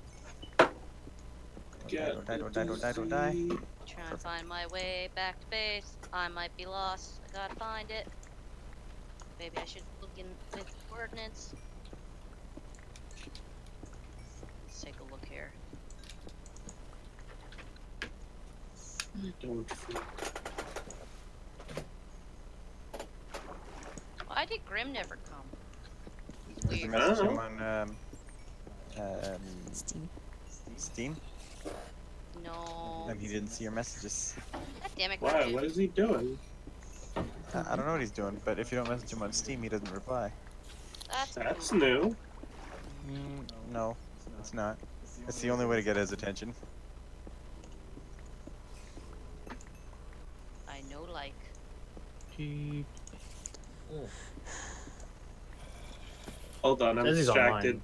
Get Don't die. Trying to find my way back to base. I might be lost. I gotta find it. Maybe I should look in with coordinates. Let's take a look here. Don't freak. Why did Grim never come? He's There's a weird. message Oh. him on Steam. Steam, No. and he didn't see your messages. God damn it, Why? Grim. What is he doing? I don't know what he's doing, but if you don't message him on Steam, he doesn't reply. That's cool. new. No, it's not. It's the only way to get his attention. I know, like. Hold on, I'm Says he's distracted.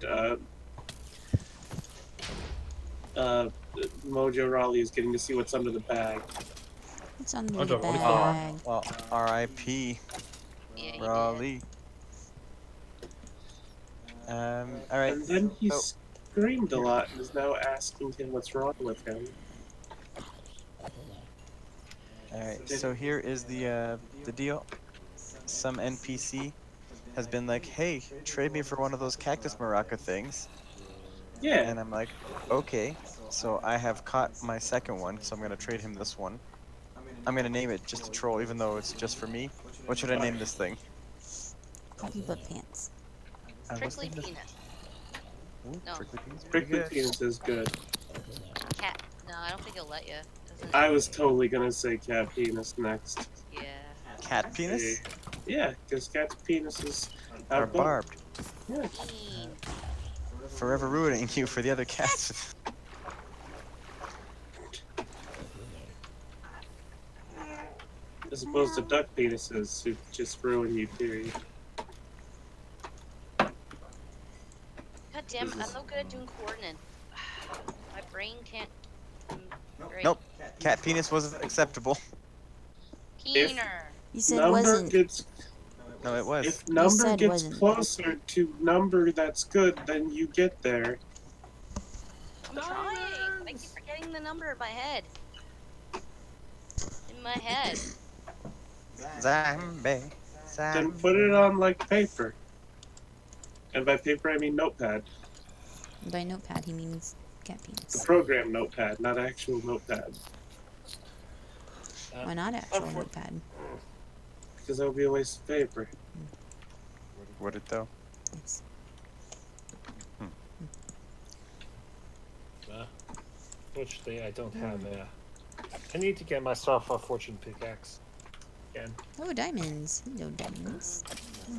Mojo Raleigh is getting to see what's under the bag. It's under Oh, the what is bag. Well, R.I.P. Yeah, he Raleigh. All right. And then he so- screamed a lot and is now asking him what's wrong with him. Alright, so here is the deal. Some NPC has been like, hey, trade me for one of those cactus maraca things. Yeah. And I'm like, okay. So I have caught my second one, so I'm gonna trade him this one. I'm gonna name it just to troll, even though it's just for me. What should I name this thing? Poopy butt pants. I was Prickly thinking this- penis. Ooh, No. Prickly penis. is pretty Prickly good. Penis is good. Cat. No, I don't think he'll let you. Doesn't I was totally gonna say cat penis next. Yeah. Cat penis? Yeah, because cat's penises Are barbed. Yeah. Mean. Forever ruining you for the other cats. As opposed to duck penises who just ruin you, period. God damn it, I'm no good at doing coordinates. My brain can't. Great. Nope. Cat penis was acceptable. Keener. You said Number wasn't. gets No, it was. if number said gets wasn't. closer to number that's good, then you get there. I'm trying. I keep forgetting the number in my head. In my head. Zombie. Then put it on like paper. And by paper I mean notepad. By notepad, he means cat The penis. program notepad, not actual notepad. Why not actual notepad? Because that would be a waste of paper. Would it though? Yes. Fortunately, I don't have a. I need to get myself a fortune pickaxe. Again. Oh, diamonds. Hello, diamonds.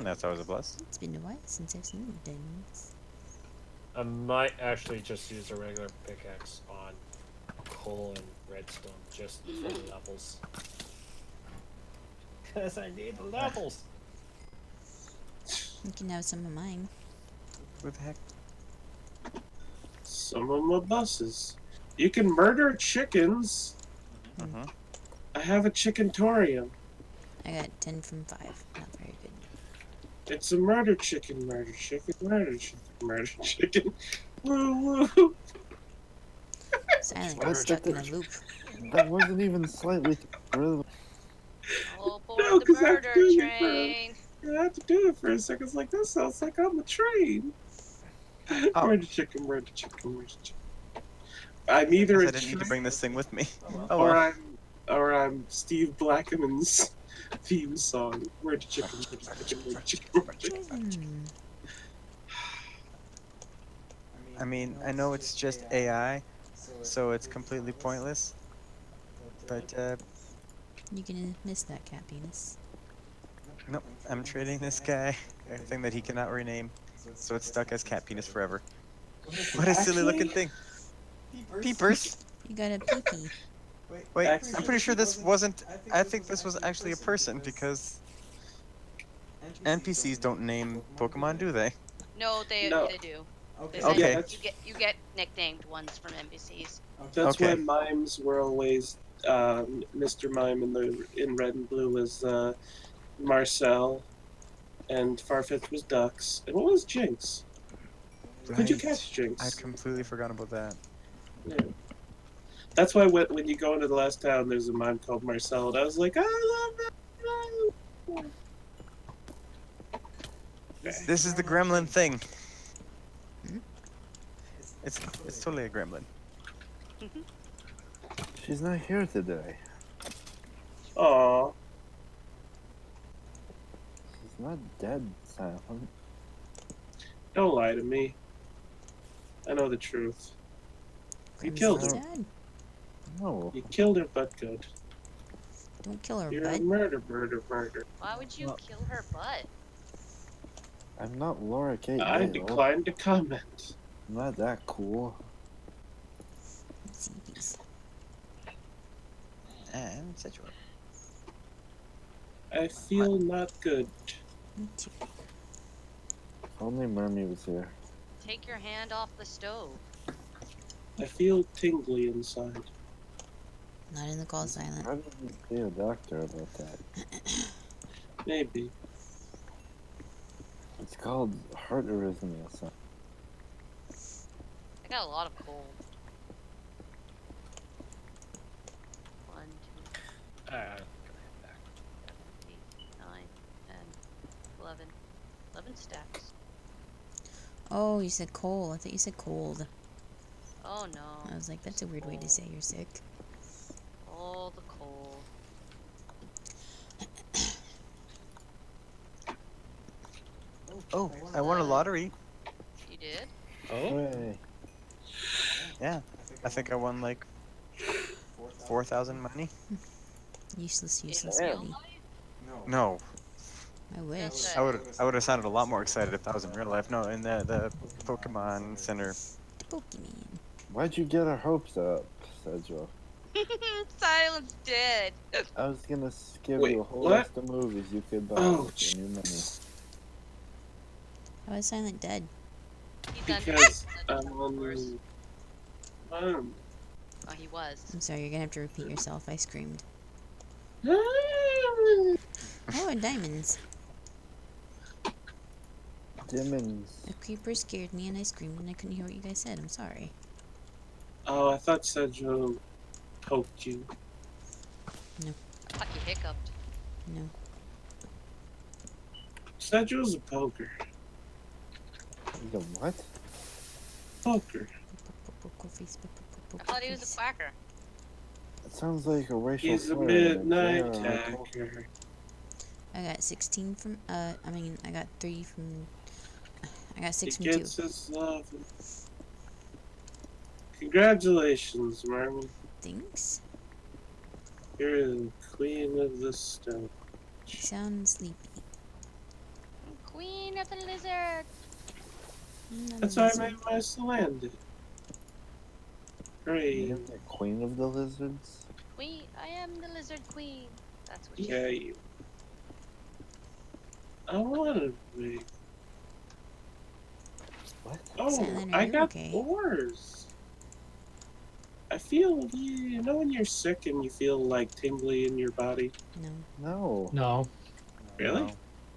That's always a plus. It's been a while since I've seen diamonds. I might actually just use a regular pickaxe on coal and redstone just for the levels. Because I need the levels. You can have some of mine. Who the heck? Some of my buses. You can murder chickens. Mm-hmm. I have a chickentorium. I got 10 from 5. Not very good. It's a murder chicken, murder chicken, murder chicken, murder chicken. Woo woo. Silent Why got stuck in a did- loop. That wasn't even slightly relevant. Oh, board No, the 'cause I'm murder doing it for- train. I have to do it for a second. It's like, that sounds like I'm a train. Oh. Murder chicken, murder chicken, murder chicken. I'm either I a didn't need to train bring this thing with me. Oh or well. I'm Steve Blackman's theme song. Murder chicken, murder chicken, murder chicken, murder chicken. I mean, I know it's just AI, so it's completely pointless. But You're gonna miss that cat penis. nope, I'm trading this guy a thing that he cannot rename, so it's stuck as cat penis forever. What a silly looking thing. Peepers. You got a pee-pee. Wait, Actually- I'm pretty sure this wasn't. I think this was actually a person because NPCs don't name Pokemon, do they? No, they No. they do. They Okay. say Okay. you get nicknamed ones from NPCs. That's Okay. why mimes were always Mr. Mime in Red and Blue was Marcel, and Farfetch was Ducks. And what was Jinx? Could you Right. catch Jinx? I'd completely forgotten about that. Yeah. That's why when you go into the last town, there's a mime called Marcel, and I was like, I love that. This is the gremlin thing. Hmm? It's totally a gremlin. She's not here today. Aw, She's not dead, Silent. don't lie to me. I know the truth. You killed her. Sad. No. You killed her, but good. Don't kill her, You're a bud. murder. Why would you Well- kill her butt? I'm not Laura Kate I Dale. decline to comment. I'm not that cool. Let's see these. And Sedgwick. I feel not good. Me too. If only Merme was here. Take your hand off the stove. I feel tingly inside. Not in the call silent. Why did you see a doctor about that? Maybe. It's called heart arrhythmia, son. I got a lot of cold. 1, 2, 8, 9, 10, 11. 11 stacks. Oh, you said coal. I thought you said cold. Oh no. I was like, that's a weird way to say you're sick. All the coal. Oh, I won a lottery. You did? Oh, Hooray. Yeah, I think I won like 4,000 money. Useless, In useless real money. life? No, I wish. Okay. I would have sounded a lot more excited if that was in real life. No, in the Pokemon Center. Pokemon. Why'd you get our hopes up, Sedgwick? Silence dead. I was gonna give Wait, you a whole what? list of movies you could buy Oh, with your new money. How is Silent dead? He's done. Because That's I'm of on course. the... Oh, he was. I'm sorry, you're gonna have to repeat yourself. I screamed. Oh, Oh, and diamonds. Dimmons. A creeper scared me and I screamed and I couldn't hear what you guys said. I'm sorry. Oh, I thought Sedgwick poked you. I thought you hiccuped. No. Sedgwick's a poker. The what? Poker. I thought he was a quacker. It sounds like a racial He's a slur. midnight Yeah, attacker. I got 16 from, I got 3 from, I got 6 He from 2. gets his love. Congratulations, Merme. Thanks. You're the queen of the stone. You sound sleepy. Queen of the lizard. Not a That's why I lizard. made my Salandit. Great. You're the queen of the lizards? Queen. I am the lizard queen. That's what she Yeah, said. you. I want to be. What? Oh, Silent, are I you got okay? 4s. I feel, you know when you're sick and you feel like tingly in your body? No. No. no. Really? No.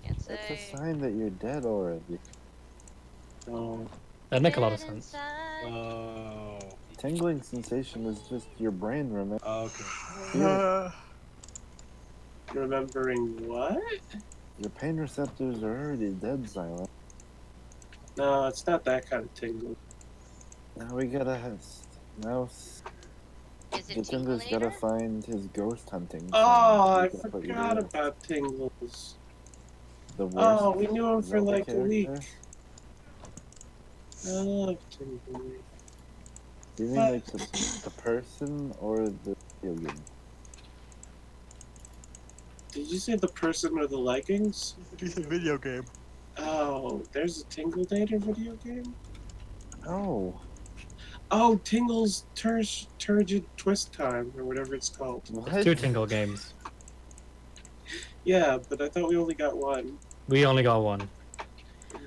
Can't That's a say. sign that you're dead already. No. That'd make a lot of Dead sense. inside. Oh. Tingling sensation is just your brain Okay. Remembering what? Your pain receptors are already dead, Silent. No, it's not that kind of tingle. Now we gotta have. Now Is it Jatinder's gotta Tinglenator? find his ghost hunting. thing Oh, so I we can put you forgot to about tingles. The worst. Oh, we knew him for Zelda like a week. character? I love tingly. Do you mean like the person or the video game? Did you say the person or the leggings? It's a video game. Oh, there's a Tinglenator video game? Oh, Oh, Tingle's Turgid Twist Time, or whatever it's called. what? 2 Tingle games. Yeah, but I thought we only got one. We only got 1.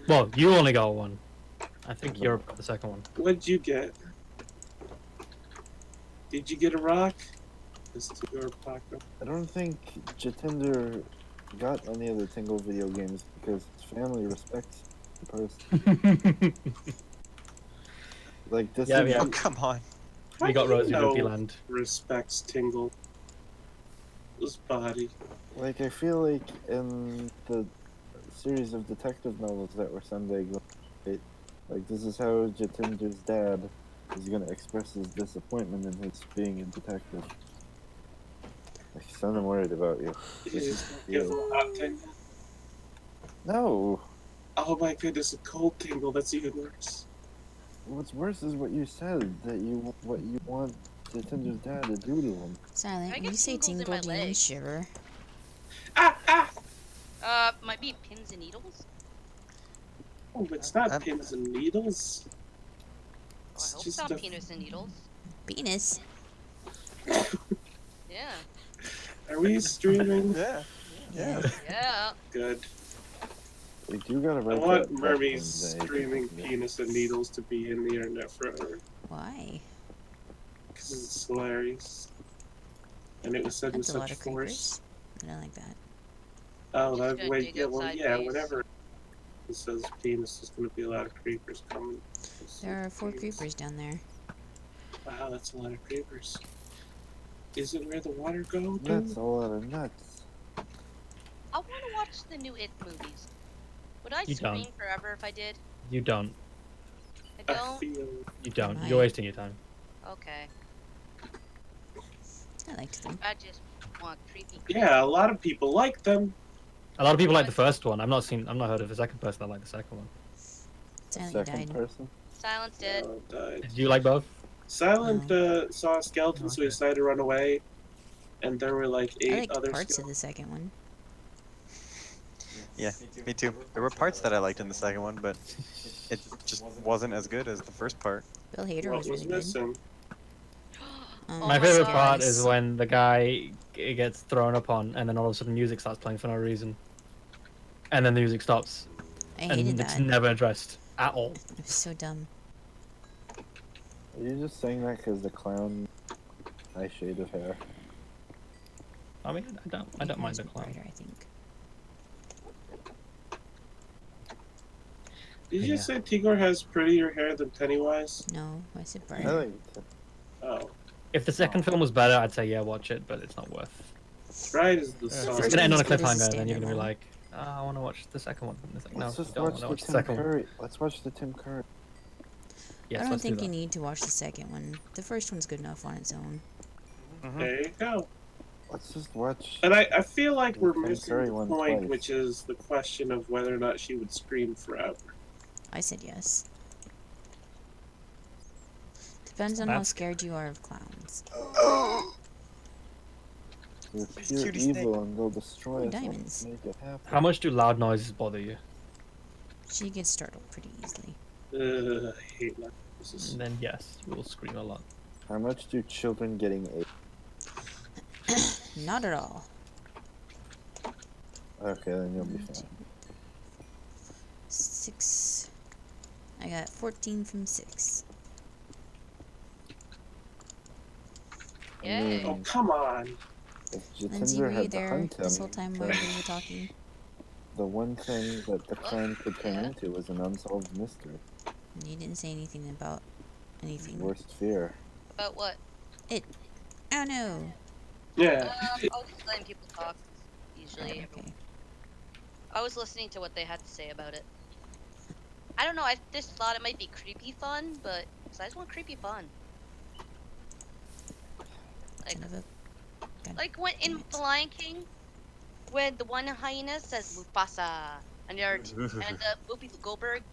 Well, you only got 1. I think you're the second one. What'd you get? Did you get a rock? This is your pocket. I don't think Jatinder got any of the Tingle video games because his family respects the person. Like this. Yeah, would yeah. Oh, be- come on. We got do you Rosie know Rupee Land. respects Tingle. His body. Like, I feel like in the series of detective novels that were someday going to write, like, this is how Jatinder's dad is going to express his disappointment in his being a detective. Like, son, I'm worried about you. This He's is gonna give him you. a hot tingle. No! Oh my goodness, a cold tingle. That's even worse. What's worse is what you said, that what you want Jatinder's dad to do to him. Silent, I when get you say tingles in tingle, my do you mean legs. shiver? Ah, ah! Might be pins and needles. Oh, it's not I'm- pins and needles. Oh, I It's hope it's just not a... penis and needles. Penis? Yeah. Are we streaming? Yeah. Yeah. Yeah. Good. We do gotta I write want that Merme's book one day. screaming penis and needles to be in the internet forever. Why? Because it's hilarious. And it was said with That's a lot such of force. creepers. I don't like that. Oh, Just that gonna way, dig yeah, well, outside yeah, base. whenever it says penis, there's going to be a lot of creepers coming. There are 4 Penis. creepers down there. Wow, that's a lot of creepers. Is it where the water go? That's a lot of nuts. I want to watch the new It movies. Would I You scream don't. forever if I did? You don't. I I don't. feel... You don't. Right. You're wasting your time. Okay. I liked them. I just want creepy. Yeah, a lot of people like them. A lot of people like the first one. I've not heard of the second person that like the second one. Silent, you Second died. person? Silence dead. Died. Did you like both? Silent saw a skeleton, so he Okay. decided to run away. And there were like I 8 liked other parts of skeletons. the second one. Yeah, me too. There were parts that I liked in the second one, but it just wasn't as good as the first part. Bill Hader What was was really good. missing? Oh My my favorite God. part is when the guy gets thrown upon, and then all of a sudden music starts playing for no reason, and then the music stops, I and hated it's that. never addressed at all. It was so dumb. Are you just saying that because the clown high shade of hair? I mean, I don't mind the Yours clown. brighter, I think. Did you Yeah. say Tigor has prettier hair than Pennywise? No, I said I brighter. liked it. Oh. If the second film was better, I'd say yeah, watch it, but it's not worth. Bright is the It's song. first gonna end on a one's good as a cliffhanger, and then you're gonna be standalone. like, oh, I want to watch the second one. And it's like, no, Let's you just don't watch want to the watch the Tim second one. Curry. Let's watch the Tim Curry. Yes, I don't let's think do you that. need to watch the second one. The first one's good enough on its own. There you go. Let's just watch. And I feel like we're Tim missing Curry the one point, twice. which is the question of whether or not she would scream forever. I said yes. Depends on how That's- scared you are of clowns. You're pure Cutie evil and they'll destroy Ooh, us. all. diamonds. Make it happen. How much do loud noises bother you? She gets startled pretty easily. I hate loud noises. And then yes, you will scream a lot. How much do children getting a? Not at all. Okay, then you'll be fine. 6. I got 14 from 6. I Yay. Oh, mean, come on. if Lindsay, Jatinder were you had to there hunt him, this whole time while then we were talking? the one thing that the clan could turn Yeah. into was an unsolved mystery. You didn't say anything about anything. Worst fear. About what? Oh no! Yeah. I'll just letting people talk. Usually, Okay. I was listening to what they had to say about it. I don't know. I just thought it might be creepy fun, but 'cause I just want creepy fun. Like, Son of a... God like when damn in it. The Lion King, when the one hyena says Mufasa, and the Whoopi Goldberg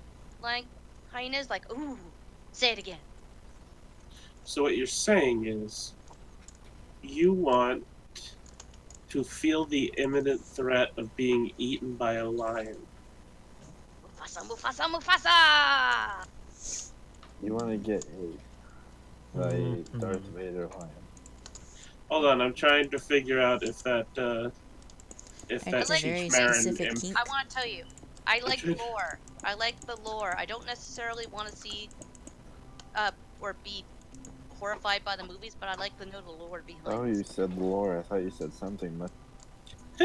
like hyena's like, ooh, say it again. So what you're saying is, you want to feel the imminent threat of being eaten by a lion. Mufasa, Mufasa, Mufasa! You want to get ate by Mhm. Darth Vader lion. Hold on, I'm trying to figure out if that It's a Like- very Cheech Marin specific imp- kink. I want to tell you, I like Okay. lore. I like the lore. I don't necessarily want to see, or be horrified by the movies, but I like to know the lore behind Oh, it. you said lore. I thought you said something much.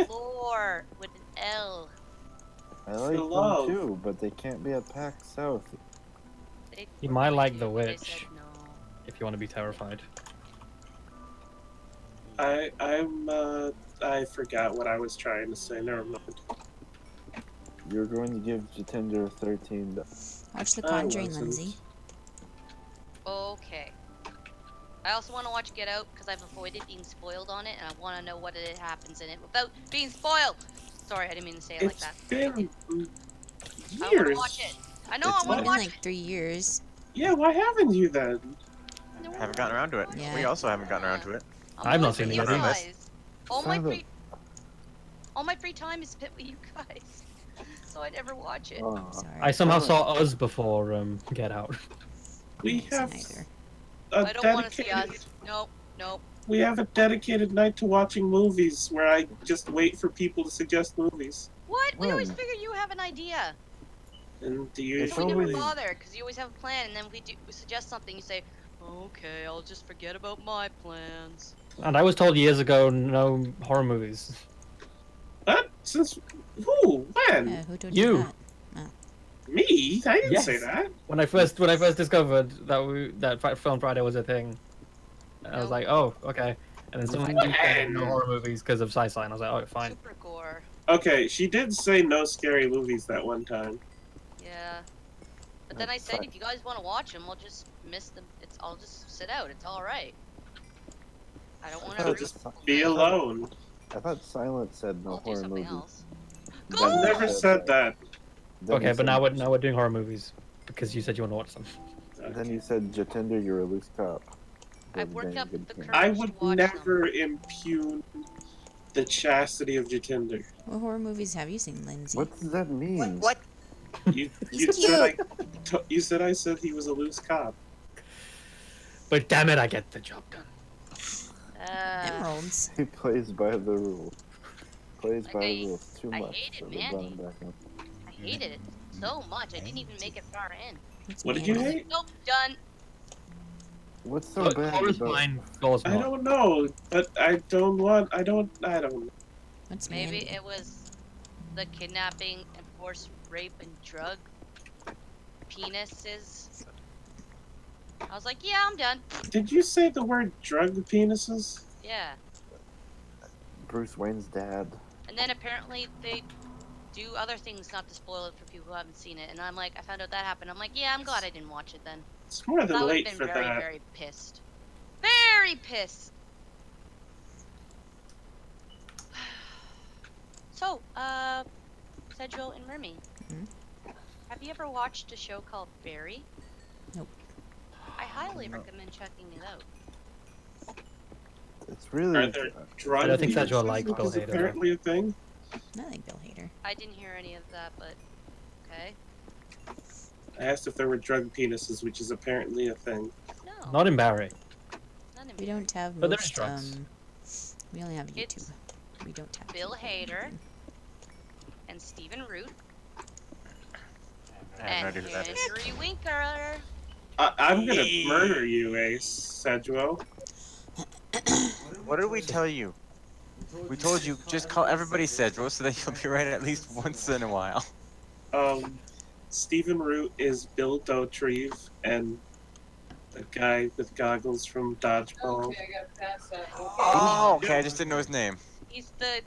Lore with an L. I like them love. too, but they can't be at PAX South. They You were might going like to, The but they Witch. said no. if you want to be terrified. I forgot what I was trying to say. Never mind. You're going to give Jatinder 13. Watch The I Conjuring, wasn't. Lindsay. Okay. I also want to watch Get Out because I've avoided being spoiled on it, and I want to know what it happens in it without being spoiled. Sorry, I didn't mean to say it like It's that. been I want to years. watch it. I know It's I want It's to been watch like 3 years. Yeah, why haven't you then? it. Haven't gotten around to it. Yeah. We also haven't gotten around to it. I've not with seen it you yet either. guys. All my Silent. free time is spent with you guys, so I never watch it. Oh, Sorry. I somehow Silent. saw Us before Get Out. We I haven't have seen either. a I don't want to see dedicated. us. Nope, nope. We have a dedicated night to watching movies where I just wait for people to suggest movies. What? We always When? figure you have an idea. And do you? It's We never always- bother because you always have a plan, and then we suggest something. You say, "Okay, I'll just forget about my plans." And I was told years ago, no horror movies. What? Since who? When? Yeah, who told You. you that? Me? I didn't say Yes. that. When I first discovered that Film Friday was a thing, I was Nope. like, oh, okay. And then someone When? said no horror movies because of sci-fi, and I was like, oh, fine. Super gore. Okay, she did say no scary movies that one time. Yeah. But then I said, if you guys want to watch them, we'll just miss them. I'll just sit out. It's all right. I don't want to. I'll just be alone. I thought Silent said no We'll do horror something movies. else. Then Go! you Never said that. Then Okay, you but said- now we're doing horror movies because you said you want to watch them. Then you said Jatinder, you're a loose cop. I've Then worked you up could the count. courage. I to would watch never impugn the chastity of Jatinder. What horror movies have you seen, Lindsay? What does that mean? What? You, He's you said cute. you said I said he was a loose cop. But damn it, I get the job done. Emeralds. He plays by the rules. Plays Like by I- the rules too I much. hated So they brought him Mandy. back up. I hated it so much. I didn't even make it far in. What's What did you Mandy? hate? Nope, done. What's so But bad horror's about? fine, gore's I not. don't know, but I don't. What's Maybe Mandy? it was the kidnapping and forced rape and drug penises. I was like, yeah, I'm done. Did you say the word drug penises? Yeah. Bruce Wayne's dad. And then apparently they do other things not to spoil it for people who haven't seen it. And I'm like, I found out that happened. I'm like, yeah, I'm glad I didn't watch it then. It's more I than would late have for been very, that. very pissed. Very pissed. So, Cedro and Merme. Mhm. Have you ever watched a show called Barry? Nope. I highly recommend checking it out. It's really. Are there drug I don't think penises, Sedgwick likes which Bill is Hader, though. apparently a thing. I like Bill Hader. I didn't hear any of that, but okay. I asked if there were drug penises, which is apparently a thing. No, Not in Barry. none of We it. don't have But there's most. drugs. We only have YouTube. It's We don't have Bill YouTube. Hader and Stephen Root I have no and idea who that is. Henry Winker. I'm gonna murder you, Ace Sedgwick. What did we tell you? We told you just call everybody Cedro so that you'll be right at least once in a while. Stephen Root is Bill Dauterive and the guy with goggles from Dodgeball. Oh, okay. I just didn't know his name. He's the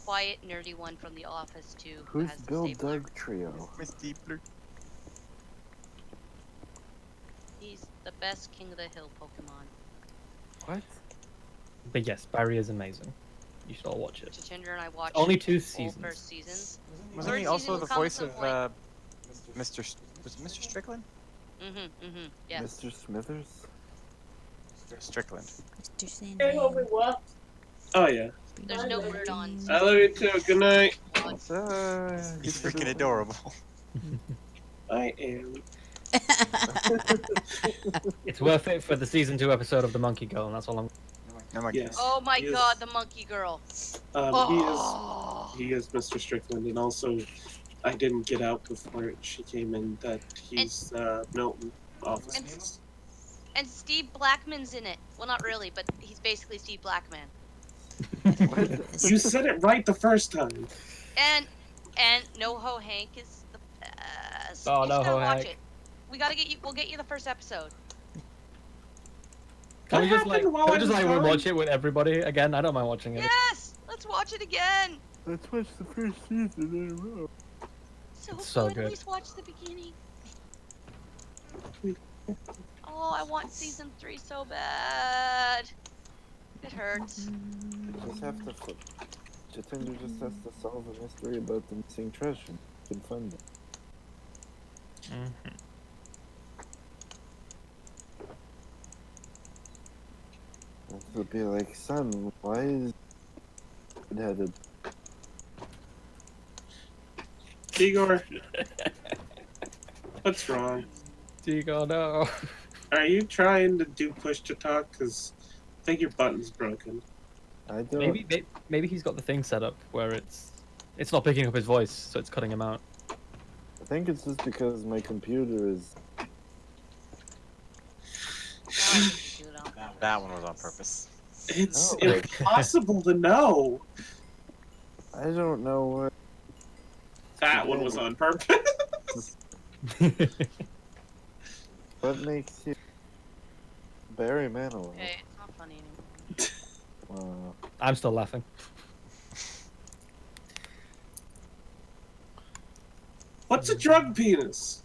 quiet, nerdy one from The Office too. Who Who's has the Bill stapler. Doug Trio? Miss Deepler. He's the best King of the Hill Pokemon. What? But yes, Barry is amazing. You should all watch it. Jatinder and I watched Only 2 all seasons. first seasons. Wasn't Third he also season the will come voice at of some Mr. Was it Mr. Strickland? Yes. Mr. Smithers? Strickland. Mr. Sandman. Oh yeah. There's no word on. I love you too. Good night. He's freaking adorable. I am. It's worth it for the season 2 episode of The Monkey Girl, and that's all I'm. Oh my Yes. Oh my He is- god, the monkey girl. Oh. He is Mr. Strickland, and also I didn't get out before she came in that he's Milton office. And Steve Blackman's in it. Well, not really, but he's basically Steve Blackman. You said it right the first time. And NoHo Hank is the best. Oh, You just gotta NoHo watch Hank. it. We gotta get you. We'll get you the first episode. Can we What just like happened while can we I just was like gone? rewatch it with everybody again? I don't mind watching it. Yes! Let's watch it again! Let's watch the first season in a row. So It's so good. good. At least watch the beginning. Oh, I want season 3 so bad. It hurts. You just have to. Jatinder just has to solve a mystery about the missing treasure. You can find it. Mhm. It'll be like, son, why is it headed? Igor, what's wrong? Digo, no. Are you trying to do push to talk? Because I think your button's broken. I don't. Maybe he's got the thing set up where it's not picking up his voice, so it's cutting him out. I think it's just because my computer is. That one was on purpose. It's Oh, like- impossible to know. I don't know what. That one was on purpose. What makes you. Barry Manilow. Okay, it's not funny anymore. I'm still laughing. What's a drug penis?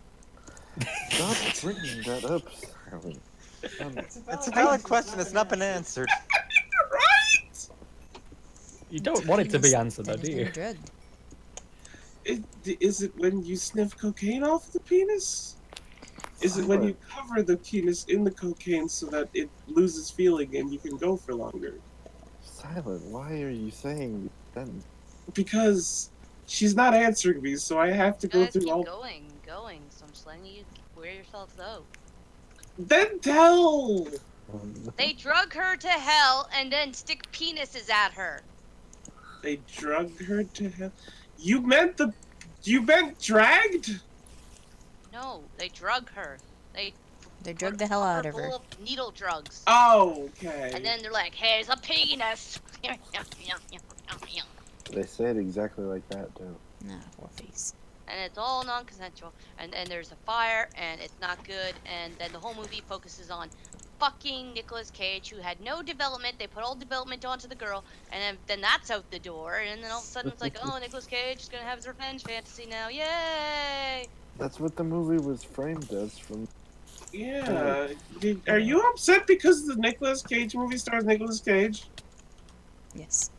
Stop bringing that up, Sally. It's a valid question. It's not been answered. Right? You don't want it to be Penis answered, though, that do has you? been drugged. Is it when you sniff cocaine off the penis? Is it when you cover the penis in the cocaine so that it loses feeling and you can go for longer? Silent, why are you saying these sentences? Because she's not answering me, so I have to You go guys through keep all. going. So I'm just letting you wear yourselves out. Then tell. They drug her to hell and then stick penises at her. They drugged her to hell. You meant dragged? No, they drug her. They drugged the hell out of full her. of needle drugs. Oh, okay. And then they're like, here's a penis. They say it exactly like that, too. Nah, Warface. And it's all non-consensual. And there's a fire, and it's not good. And then the whole movie focuses on fucking Nicolas Cage, who had no development. They put all development onto the girl, and then that's out the door. And then all of a sudden it's like, oh, Nicolas Cage is gonna have his revenge fantasy now. Yay! That's what the movie was framed as from. Yeah. Are you upset because the Nicolas Cage movie stars Nicolas Cage? Yes.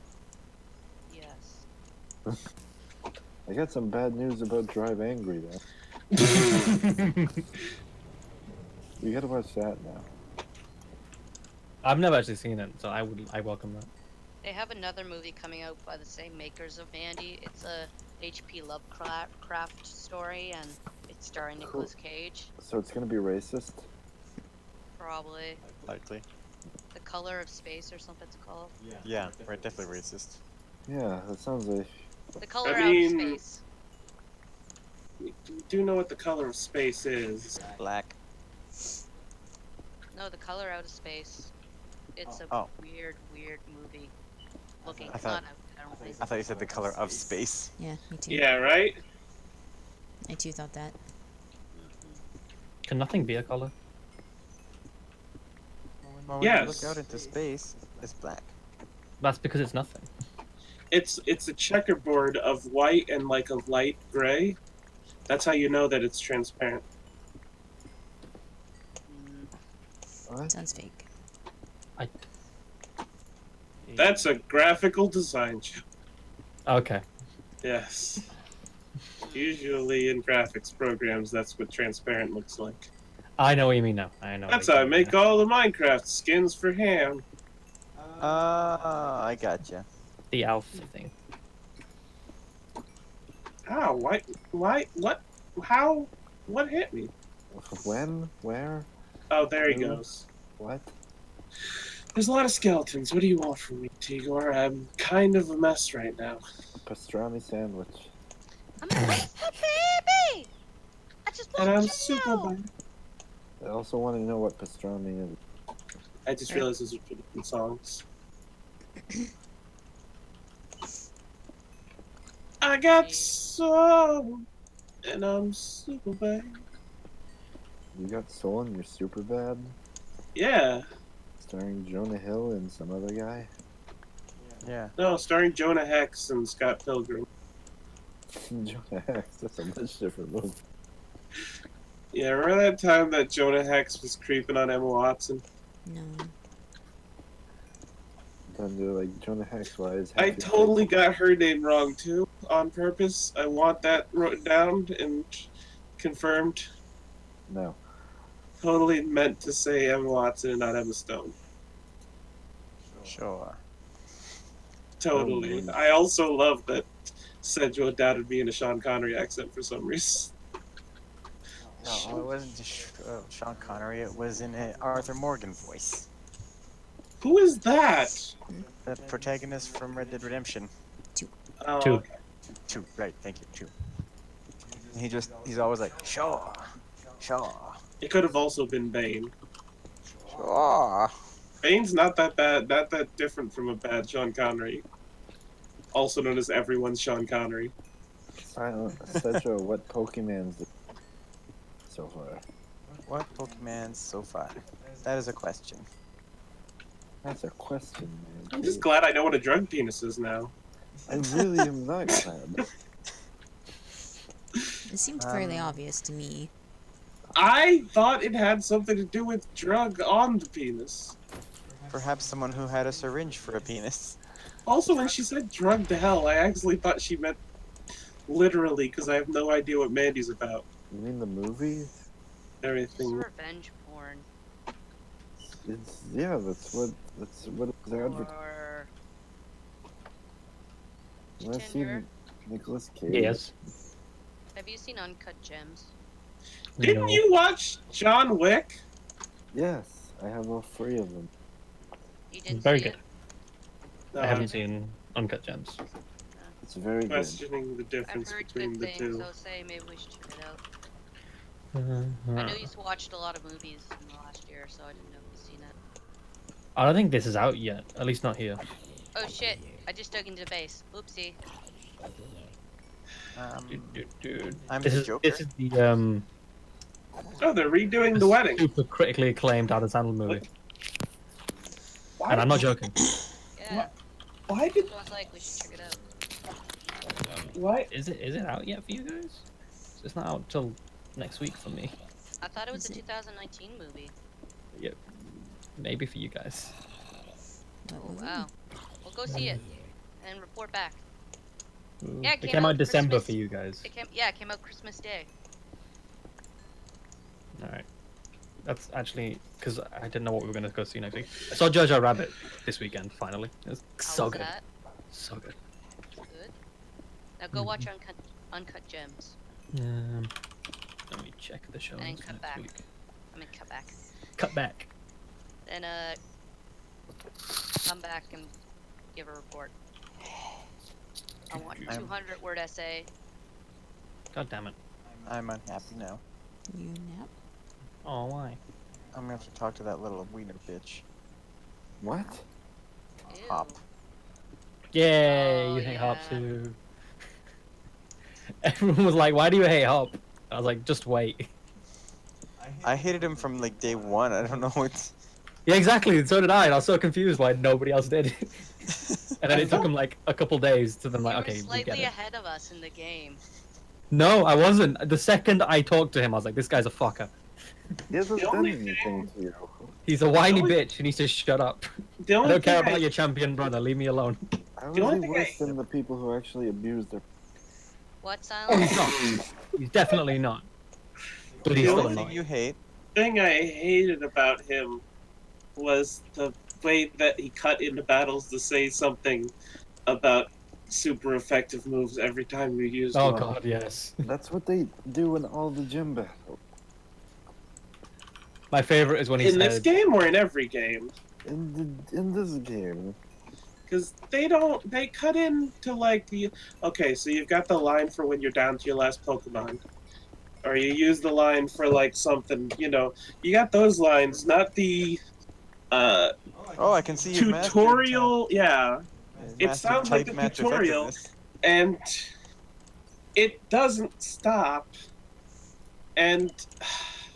Yes. I got some bad news about Drive Angry, though. We gotta watch that now. I've never actually seen it, so I welcome that. They have another movie coming out by the same makers of Mandy. It's a H.P. Lovecraft story, and it's starring Nicolas Cage. So it's gonna be racist? Probably. Likely. The Color of Space or something it's called. Yeah, right. Definitely racist. Yeah, that sounds like. The Color I Out of mean- Space. We do know what the color of space is. Black. No, The Color Out of Space. It's a Oh. weird movie. Looking, I it's thought- not out, I don't think. I thought you said the color of space. Yeah, me too. Yeah, right? I too thought that. Can nothing be a color? Well, when you Yes. look out into space, it's black. That's because it's nothing. It's a checkerboard of white and like a light gray. That's how you know that it's transparent. Mm, What? Sounds fake. That's a graphical design job. Okay. Yes. Usually in graphics programs, that's what transparent looks like. I know what you mean now. I know. That's what how I you mean make all the Minecraft skins for Ham. I gotcha. now. The Alf thing. How? Why? What? How? What hit me? When? Where? Oh, there he Who? goes. What? There's a lot of skeletons. What do you want from me, Tigor? I'm kind of a mess right now. Pastrami sandwich. I'm a baby! I just want And I'm to super know. bad. I also want to know what pastrami is. I just realized those are two different songs. I got soul, and I'm super bad. You got soul and you're super bad? Yeah. Starring Jonah Hill and some other guy. Yeah. No, starring Jonah Hex and Scott Pilgrim. Jonah Hex. That's a much different movie. Yeah, remember that time that Jonah Hex was creeping on Emma Watson? No. Then they're like, Jonah Hex, why is I half your totally face- got her name wrong too, on purpose. I want that wrote down and confirmed. No. Totally meant to say Emma Watson and not Emma Stone. Sure. Totally. Oh, I also love that Sedgwick doubted me in a Sean Connery accent for some reason. No, it wasn't just Sean Connery. It was in an Arthur Morgan voice. Who is that? The protagonist from Red Dead Redemption. Oh, Two. okay. 2, right? Thank you. 2. He's always like, sure. It could have also been Bane. Sure. Bane's not that bad, not that different from a bad Sean Connery. Also known as everyone's Sean Connery. Cedro, what Pokemons did so far? What Pokemon so far? That is a question. That's a question, man. I'm just glad I know what a drug penis is now. I really am not glad. It seemed fairly obvious to me. I thought it had something to do with drug on the penis. Perhaps someone who had a syringe for a penis. Also, when she said drug to hell, I actually thought she meant literally, because I have no idea what Mandy's about. You mean the movie? It's Everything. revenge porn. It's that's what it's advertising. Or... When I see Tinder. Nicolas Cage. Yes. Have you seen Uncut Gems? Didn't No. you watch John Wick? Yes, I have all 3 of them. You didn't Very see good. it? No, I haven't seen Uncut Gems. It's very good. questioning the I've difference heard between good the things, two. so say maybe we should check it out. I know you've watched a lot of movies in the last year, so I didn't know if you've seen it. I don't think this is out yet. At least not here. Oh shit, I just dug into the base. Oopsie. I'm This the is Joker. this is the Oh, they're redoing the wedding. super critically acclaimed Adam Sandler movie, Why? and I'm not joking. Yeah, Why did? so I was like, we should check it out. Why? Is it out yet for you guys? It's not out till next week for me. I thought it was a Is it? 2019 movie. Maybe for you guys. What Oh movie? wow. We'll go see it and report back. Ooh, Yeah, it came out December for you guys. It came out Christmas Day. All right. That's actually because I didn't know what we were gonna go see next week. I saw Jojo Rabbit this weekend. Finally, it was How so was good. that? So good. Good. Now go watch Uncut Gems. Let me check the show And then notes cut next back. week. I mean, cut back. Cut back. Then come back and give a report. I want your I'm- 200-word essay. God damn it. I'm unhappy now. You nap? Oh, why? I'm gonna have to talk to that little wiener bitch. What? Ew. Hop. Yay! Oh, You hate Hop yeah. too. Everyone was like, "Why do you hate Hop?" I was like, "Just wait." I hated him from like day 1. I don't know what. Yeah, exactly. So did I. And I was so confused why nobody else did. And then it took him like a couple days to then like, You okay, were we slightly get it. ahead of us in the game. No, I wasn't. The second I talked to him, I was like, this guy's a fucker. He hasn't The done only anything to you. He's a whiny only- bitch. He needs to shut up. The I only don't care thing about your champion brother. Leave me alone. How The is only he thing worse than the people who actually abuse their... What, Oh, he's Silence? not. He's definitely not. But The he's still only thing annoying. you hate. thing I hated about him was the way that he cut into battles to say something about super effective moves every time you use Oh one. god, yes. That's what they do in all the gym battles. My favorite is when he In this said, game or in every game? In this game. Because they cut into like the, okay, so you've got the line for when you're down to your last Pokemon. Or you use the line for like something, you got those lines, not the Oh, I can see you tutorial, yeah. It sounds like the tutorial. And it doesn't stop. And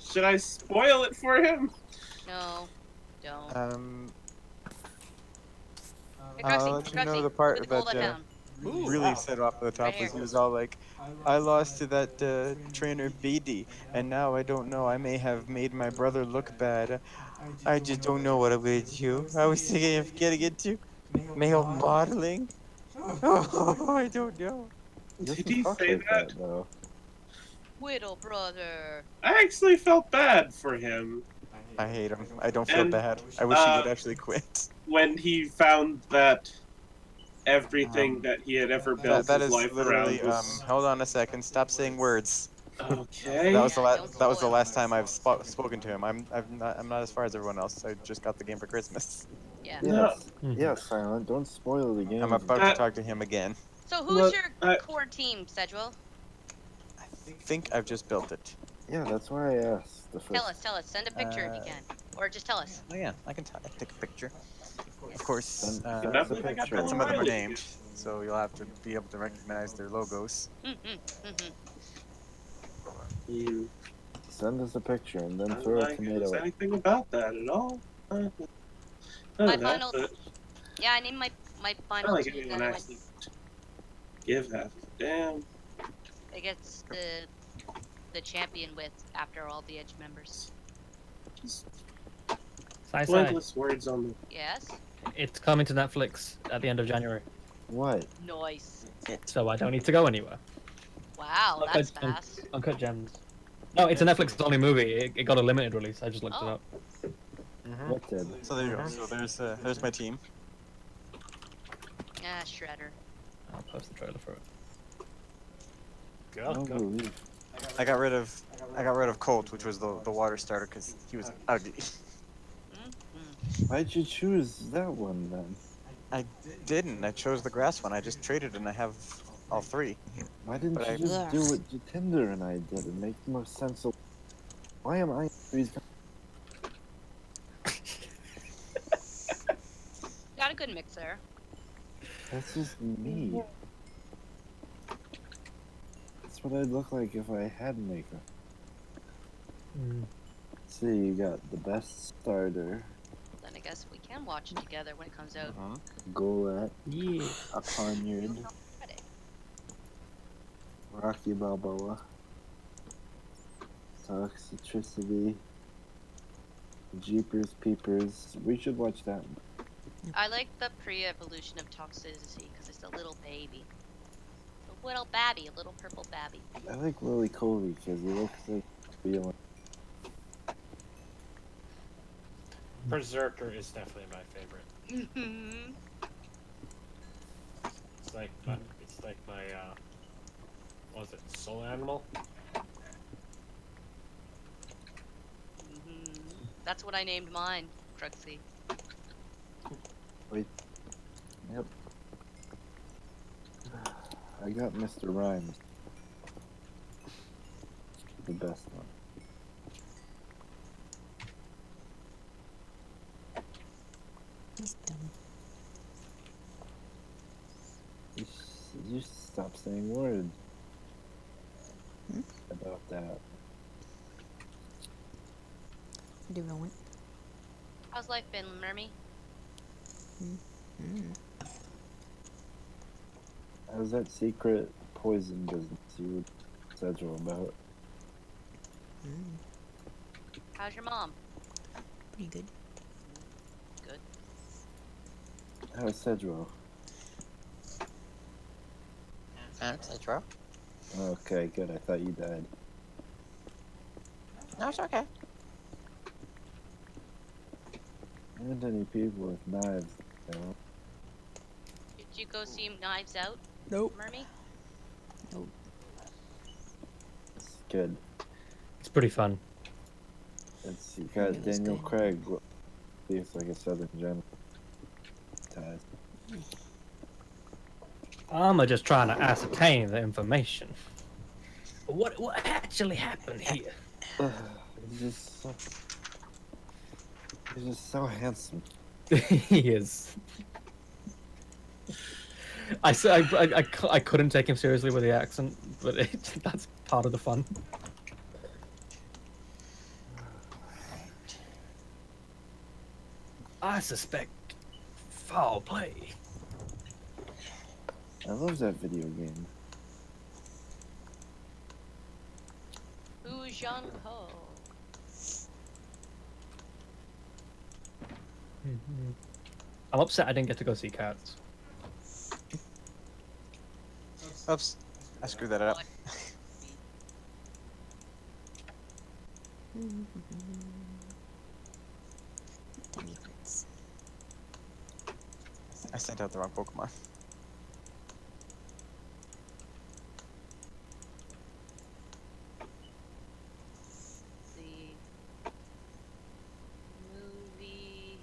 should I spoil it for him? No. Don't. Hey, I'll Cruxy, let you know Cruxy, the look part at the gold I that found. Ooh, really wow. set off the top Right was here. he was all like, I lost to that trainer BD, and now I don't know. I may have made my brother look bad. I just don't know what I'm going to do. I was thinking of getting into male modeling. Oh, I don't know. He Did doesn't he talk say like that? that though. Whittle brother. I actually felt bad for him. I hate him. I don't feel And, bad. I wish he would uh, actually quit. When he found that everything Um, that he had ever That built that his is life around literally. was Hold on a second. Stop saying words. okay. That was the Yeah, don't that was the spoil. last time I've spoken to him. I'm not as far as everyone else. I just got the game for Christmas. Yeah. No, Yes, yes, Silent. Don't spoil the game. I'm about to talk to him again. So who's Look, your I- core team, Sedgwell? I think I've just built it. Yeah, that's why I asked the first. Tell us. Send a picture if you can. Or just tell us. Oh yeah, I can take a picture. Yes. Of course, Send I us a believe I got picture. Bill some of them are O'Reilly named, again. so you'll have to be able to recognize their logos. Hmm. Send us a picture and then Not throw a like it was tomato at anything about that at all. None My of that, final. but Yeah, I named my not final like team anyone that I went actually give half a damn. against the champion with after all the Edge members. Just Sai Sai. pointless words on the. Yes. It's coming to Netflix at the end of January, what? Nice. so I don't need to go anywhere. Wow, that's fast. Uncut Gems. No, it's a Netflix only movie. It got a limited release. I just looked it Oh. up. What did? So there you go. So there's my team. Yeah, Shredder. I'll post the trailer for it. I Go, don't go. believe. I got rid of Colt, which was the water starter, because he was ugly. Why'd you choose that one then? I didn't. I chose the grass one. I just traded and I have all three. Why didn't But you I- just do Ugh. what Jatinder and I did? It makes more sense. So why am I? Got a good mix there. That's just me. That's what I'd look like if I had makeup. See, you got the best starter, Then I guess we can watch it together when it comes out. Golett, Yeah. a Poniard, Friday. Rocky Balboa, Toxicity, Jeepers Peepers. We should watch that one. I like the pre-evolution of toxicity because it's a little baby. A little babby, a little purple babby. I like Willie Coley because he looks like real. Berserker is definitely my favorite. It's like my what was it, soul animal? That's what I named mine, Cruxy. Yep. I got Mr. Rhymes. The best one. He's dumb. You stop saying words about that. Do you want? How's life been, Merme? How's that secret poison business you would schedule about? How's your mom? Pretty good. Good. How's Sedgwill? Etc. Okay, good. I thought you died. No, it's okay. Aren't any people with knives, you know? Did you go see Knives Out, Nope. Merme? It's good. It's pretty fun. It's you got It was Daniel good. Craig. He's like a Southern gentleman. Ties. I'm just trying to ascertain the information. What actually happened here? He's just so handsome. He is. I couldn't take him seriously with the accent, but that's part of the fun. I suspect foul play. I love that video game. Who's Young Ho? I'm upset I didn't get to go see Cats. Oops, I screwed that up. Tiny Prince. I sent out the wrong Pokemon. The movie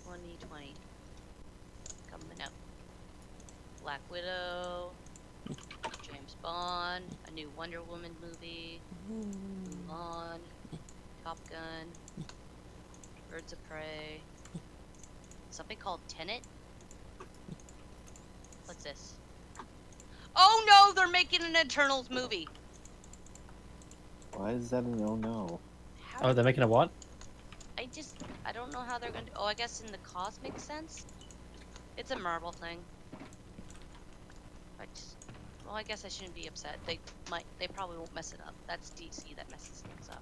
2020 coming up. Black Widow, James Bond, a new Wonder Woman movie, Mulan, Top Gun, Birds of Prey, something called Tenet. What's this? Oh no, they're making an Eternals movie. Why is that an oh no? How Oh, they're making a what? I don't know how they're going to. Oh, I guess in the cosmic sense? It's a Marvel thing. Well, I guess I shouldn't be upset. They probably won't mess it up. That's DC that messes things up.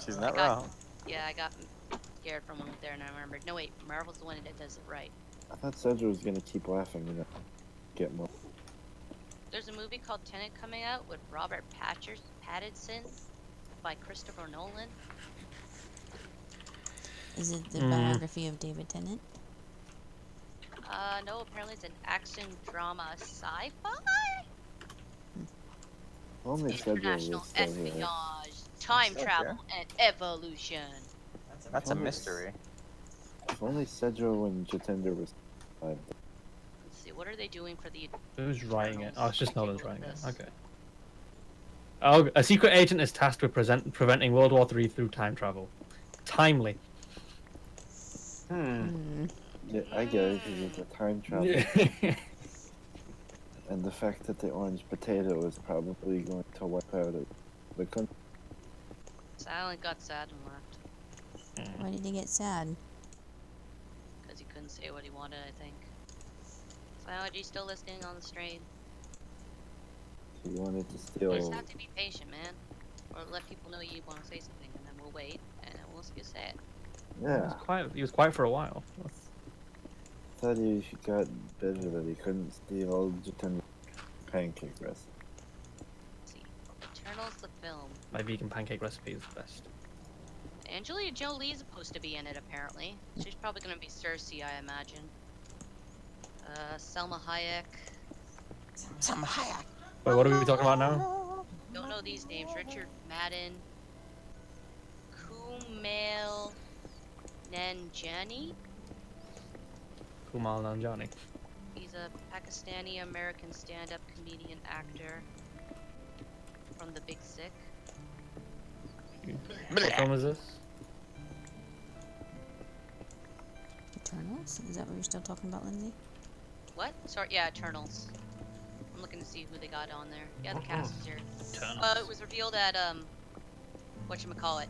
She's not got- wrong. Yeah, I got scared for a moment there and I remembered. No, wait, Marvel's the one that does it right. I thought Cedra was gonna keep laughing and get more. There's a movie called Tenet coming out with Robert Pattinson by Christopher Nolan. Is it the biography of David Tennant? No, apparently it's an action drama sci-fi? Only Cedra International was still here. espionage, time Still travel, and evolution. That's a mystery. If only Cedra and Jatinder was alive. Let's see, what are they doing for the Who's writing it? Oh, it's just Eternals? Nolan's writing it. This. Okay. Oh, a secret agent is tasked with preventing World War III through time travel. Timely. Yeah, I get it because it's a time travel. And the fact that the orange potato is probably going to wipe out the country. Silent got sad and left Why did he get sad? because he couldn't say what he wanted, I think. Silent, are you still listening on the stream? He wanted to You just steal. have to be patient, man. Or let people know you want to say something, and then we'll wait, and then we'll just say it. Yeah, He was quiet for a while. I thought he got better that he couldn't steal Jatinder pancake recipe. Let's see. Eternals the film. My vegan pancake recipe is the best. Angelina Jolie's supposed to be in it, apparently. She's probably gonna be Cersei, I imagine. Selma Hayek. Wait, what are we talking about now? Don't know these names. Richard Madden. Kumail Nanjiani. Kumail Nanjiani. He's a Pakistani-American stand-up comedian actor from The Big Sick. What film is this? Eternals? Is that what you're still talking about, Lindsay? What? Sorry, yeah, Eternals. I'm looking to see who they got on there. Yeah, the cast is here. Eternals. It was revealed at whatchamacallit?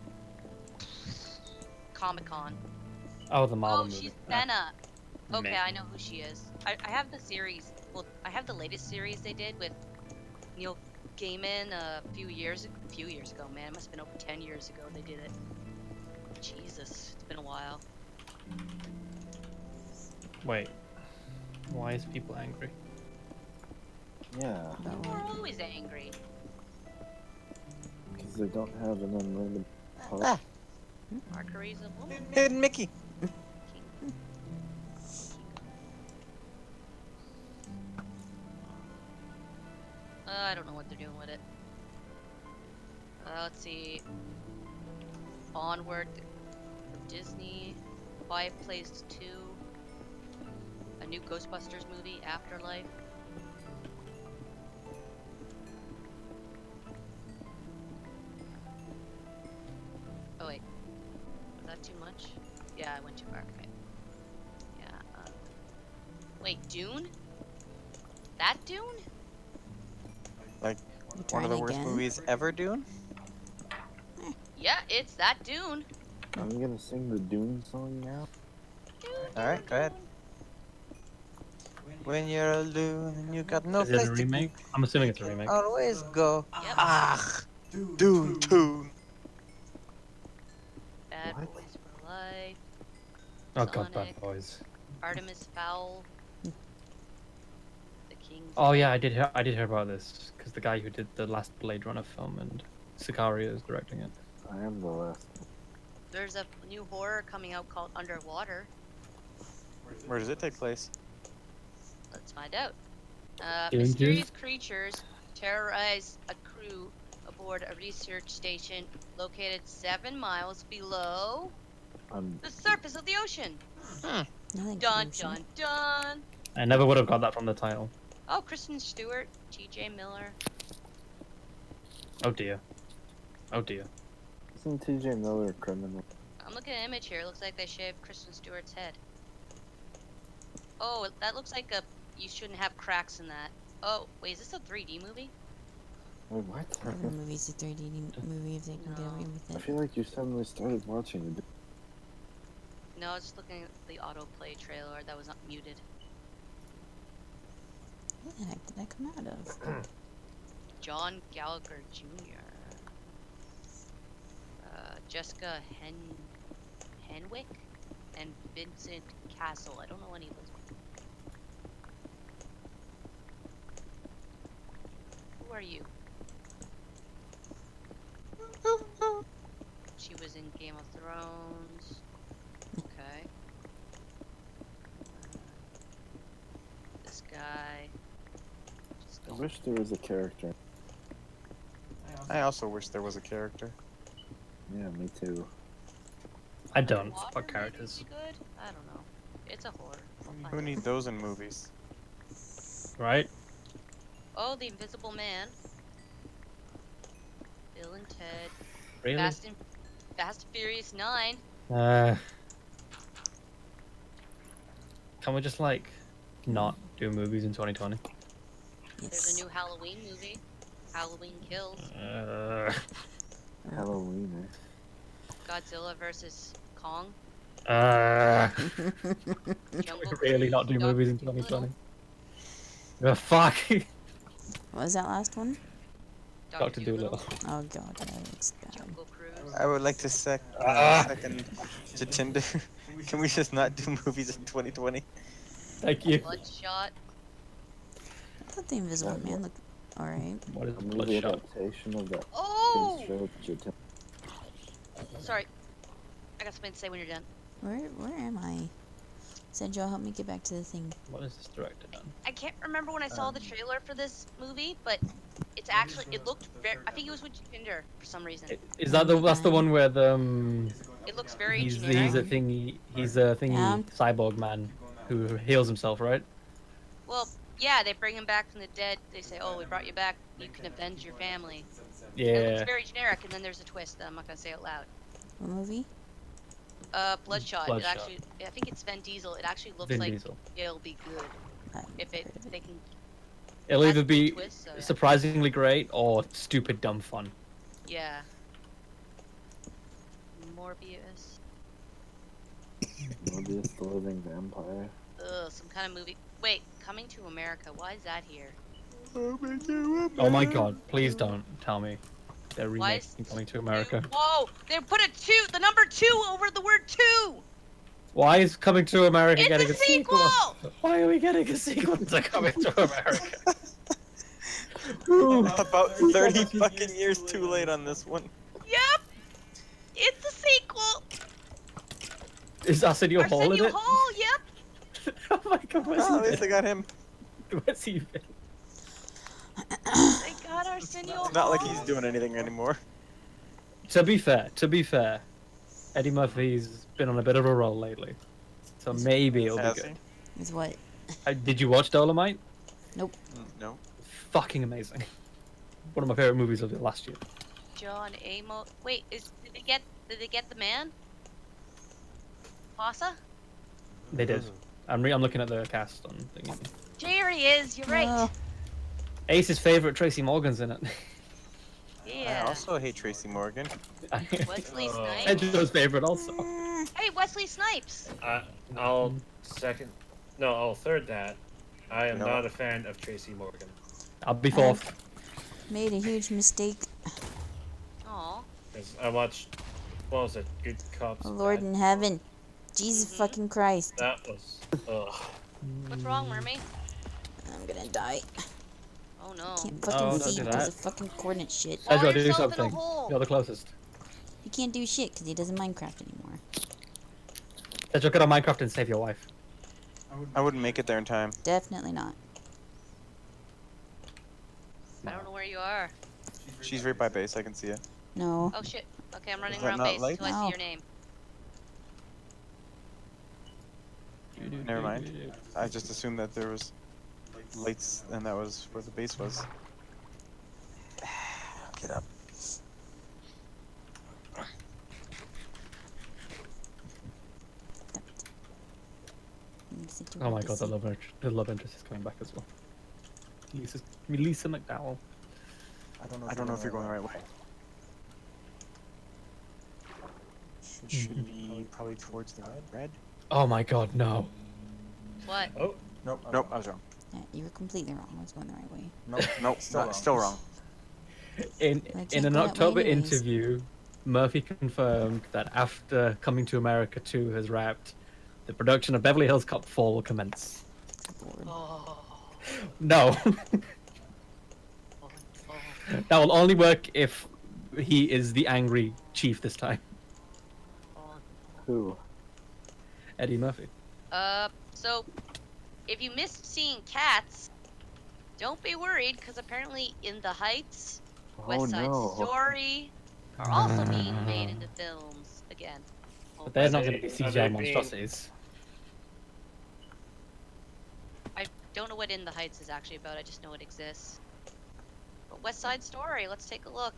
Comic-Con. Oh, the Marvel Oh, movie. she's Senna. Okay, meh. I know who she is. I have the series. Well, I have the latest series they did with Neil Gaiman a few years ago. Man, it must have been over 10 years ago they did it. Jesus, it's been a while. Wait. Why is people angry? Yeah, About We're what? always angry. because they don't have an unlimited. Ah, Mercury's a woman. hidden Mickey. I don't know what they're doing with it. Let's see. Onward from Disney. Quiet Place 2. A new Ghostbusters movie, Afterlife. Oh wait. Was that too much? Yeah, I went too far. Okay. Yeah. Wait, Dune? That Dune? You're One trying of the worst again? movies ever, Dune? Yeah, it's that Dune. I'm gonna sing the Dune song now. Alright, go ahead. When you're alone and you got no Is it place a to go, remake? I'm assuming it's a remake. always go. Yep. Ah, Dune, Dune. Bad What? Boys for Life. Oh god, Sonic. Bad Boys. Artemis Fowl. The King's Oh yeah, Men. I did hear about this because the guy who did the last Blade Runner film and Sicario is directing it. I am the last. There's a new horror coming out called Underwater. Where does it take place? Let's find out. Dune Mysterious creatures terrorize a crew aboard a research station located 7 miles below the surface of the ocean. Nothing Dun crucial. dun dun. I never would have got that from the title. Oh, Kristen Stewart, T.J. Miller. Oh dear. Oh dear. Isn't T.J. Miller a criminal? I'm looking at an image here. It looks like they shaved Kristen Stewart's head. Oh, that looks like a. You shouldn't have cracks in that. Oh, wait, is this a 3D movie? Wait, what? Every movie's a 3D movie if they can get away with I it. feel like you suddenly started watching it. No, I was just looking at the autoplay trailer that was not muted. What the heck did that come out of? John Gallagher Jr. Jessica Henwick and Vincent Castle. I don't know any of those people. Who are you? She was in Game of Thrones. Okay. This guy. Just I go. wish there was a character. I also wish there was a character. Yeah, me too. I don't. Water Fuck maybe characters. be good? I don't know. It's a horror. I'll find Who out. need those in movies? Right? Oh, The Invisible Man. Bill and Ted. Really? Fast and Furious 9. Can we just like not do movies in 2020? There's Yes. a new Halloween movie. Halloween Kills. Halloween, Godzilla versus Kong. Jungle Really not do Cruise, movies in Dr. 2020? Dolittle. Fuck. What was that last one? Dr. Dolittle. Oh god, that looks bad. Jungle Cruise. I would like to second Jatinder. Can we just not do movies in 2020? Thank you. Bloodshot. I thought the Invisible That Man one. looked alright. What is a movie Bloodshot? adaptation of that Oh! kid's show, Jatan. Sorry. I got something to say when you're done. Where am I? Said y'all help me get back to the thing. What is this director done? I can't remember when I saw the trailer for this movie, but it's actually, it looked very, I think it was with Jinder for some reason. Is that that's the one where the It looks very he's generic. a thingy Yeah. cyborg man who heals himself, right? Well, yeah, they bring him back from the dead. They say, oh, we brought you back. You can avenge your family. It looks Yeah. very generic, and then there's a twist that I'm not going to say out loud. What movie? Bloodshot. It Bloodshot. actually, I think it's Vin Diesel. It actually looks Vin like Diesel. it'll be good. If they can. It'll has either a be twist, so yeah. surprisingly great or stupid dumb fun. Yeah. Morbius. Morbius the Living Vampire. Ugh, some kind of movie. Wait, Coming to America. Why is that here? Oh my god, please don't tell me they're Why is remaking Coming to America. Whoa! They put a 2, the number 2 over the word 2! Why is Coming to America It's getting a a sequel? sequel! Why are we getting a sequel to Coming to America? About 30 fucking years too late on this one. Yep! It's a sequel! Is Arsenio Hall in Arsenio it? Hall, yep! Oh my god, where's Oh, at he least I got him. been? Where's he been? They got Arsenio Hall! It's not like he's doing anything anymore. To be fair, Eddie Murphy's been on a bit of a roll lately. So maybe it'll be Has good. he? With what? Did you watch Dolomite? Mm, no. Fucking amazing. One of my favorite movies of the last year. John Amos. Wait, did they get the man? Pasa? They did. I'm looking at the cast on thingy. Here he is, you're right. Oh. Ace's favorite Tracy Morgan's in it. I Yeah. also hate Tracy Morgan. Wesley Oh. Snipes. Pedro's favorite also. Hey, Wesley Snipes. I'll second. No, I'll third that. I am know not what? a fan of Tracy Morgan. I'll be fourth. Made a huge mistake. Aw. 'Cause I watched. What was it? Good Cops. Oh, Lord Bad in heaven. Jesus Mhm. fucking Christ. That was. Ugh. What's wrong, Merme? I'm gonna die. Oh no. Can't Oh, fucking don't see do because that. of fucking coordinate shit. Wall Pedro, do yourself in a something. hole. You're the closest. He can't do shit because he doesn't Minecraft anymore. Pedro, get on Minecraft and save your wife. I wouldn't make it there in time. Definitely not. I don't know where you are. She's right by base. I can see it. No. Oh shit. Okay, I'm running that around not base light? until I see No. your name. Never mind. I just assumed that there was lights, and that was where the base was. Get up. Oh my god, the love interest is coming back as well. Lisa McDowell. I don't know if you're going the right way. Should be probably towards the red. Oh my god, no. What? Oh, Nope, I was wrong. Yeah, you were completely wrong. I was going the right way. Nope, still wrong. In can't an go that way October anyways. interview, Murphy confirmed that after Coming to America 2 has wrapped, the production of Beverly Hills Cop 4 will commence. Bored. Oh. No. Oh. That will only work if he is the angry chief this time. Oh. Who? Eddie Murphy. So if you missed seeing Cats, don't be worried, because apparently In the Heights, Oh West Side no. Story are also being made into films again. But they're Are not they- going to be are CGI they being- monstrosities. I don't know what In the Heights is actually about, I just know it exists. But West Side Story, let's take a look.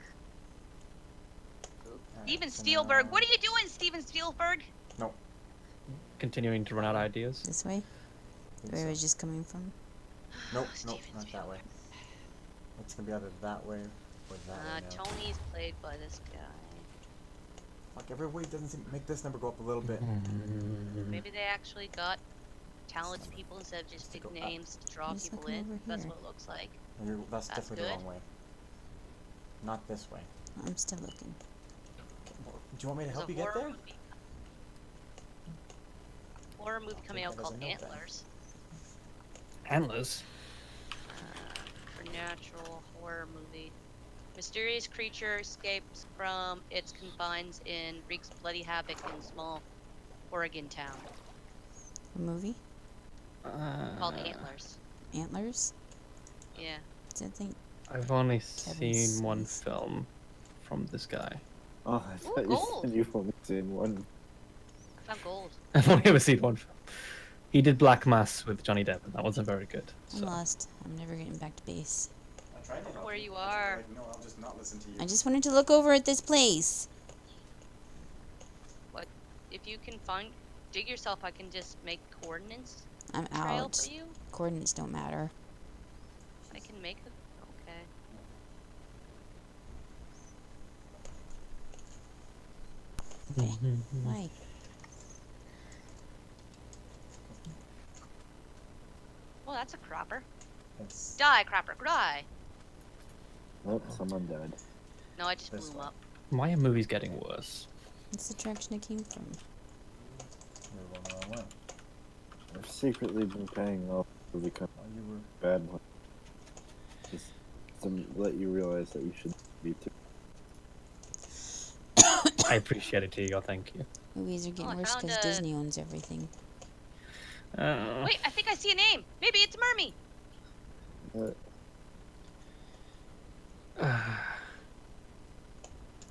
Steven Spielberg, what are you doing, Steven Spielberg? Continuing to run out of ideas. This way? Where it was just coming from? Nope, Steven not that way. Spielberg. It's gonna be either that way or that way now. Tony's played by this guy. Fuck, every way doesn't seem make this number go up a little bit. Maybe they actually got talented people instead of just big go up. names to draw Just people looking in. over That's here. what it looks like. No, that's That's definitely the good. wrong way. Not this way. I'm still looking. Do you want me to There's help a you get horror there? movie. Horror movie coming out that as called a note then. Antlers. Antlers. Supernatural horror movie. Mysterious creature escapes from its confines and wreaks bloody havoc in small Oregon town A movie? called Antlers. Antlers? Yeah. Is that thing? I've only Kevin seen one Smith. film from this guy. Oh, I thought you gold. said you've only seen one. I found gold. I've only ever seen one film. He did Black Mass with Johnny Depp, and that wasn't very good. I'm So. lost. I'm never getting back to base. I tried to help Where you, you but are. like, no, I'll just not listen to you. I just wanted to look over at this place. If you can dig yourself, I can just make coordinates I'm trail out. for you. Coordinates don't matter. I can make it. Okay. Okay. Why? Well, that's a cropper. It's Die, cropper, die. Oh, someone died. No, I just This blew him one. up. Why are movies getting worse? What's the direction it came from? you're going the wrong way. I've secretly been paying off to become Oh, you were. bad one. Just to let you realize that you should be too. I appreciate it, Tigo. Thank you. Movies are getting I worse found because a- Disney owns everything. Wait, I think I see a name. Maybe it's Merme.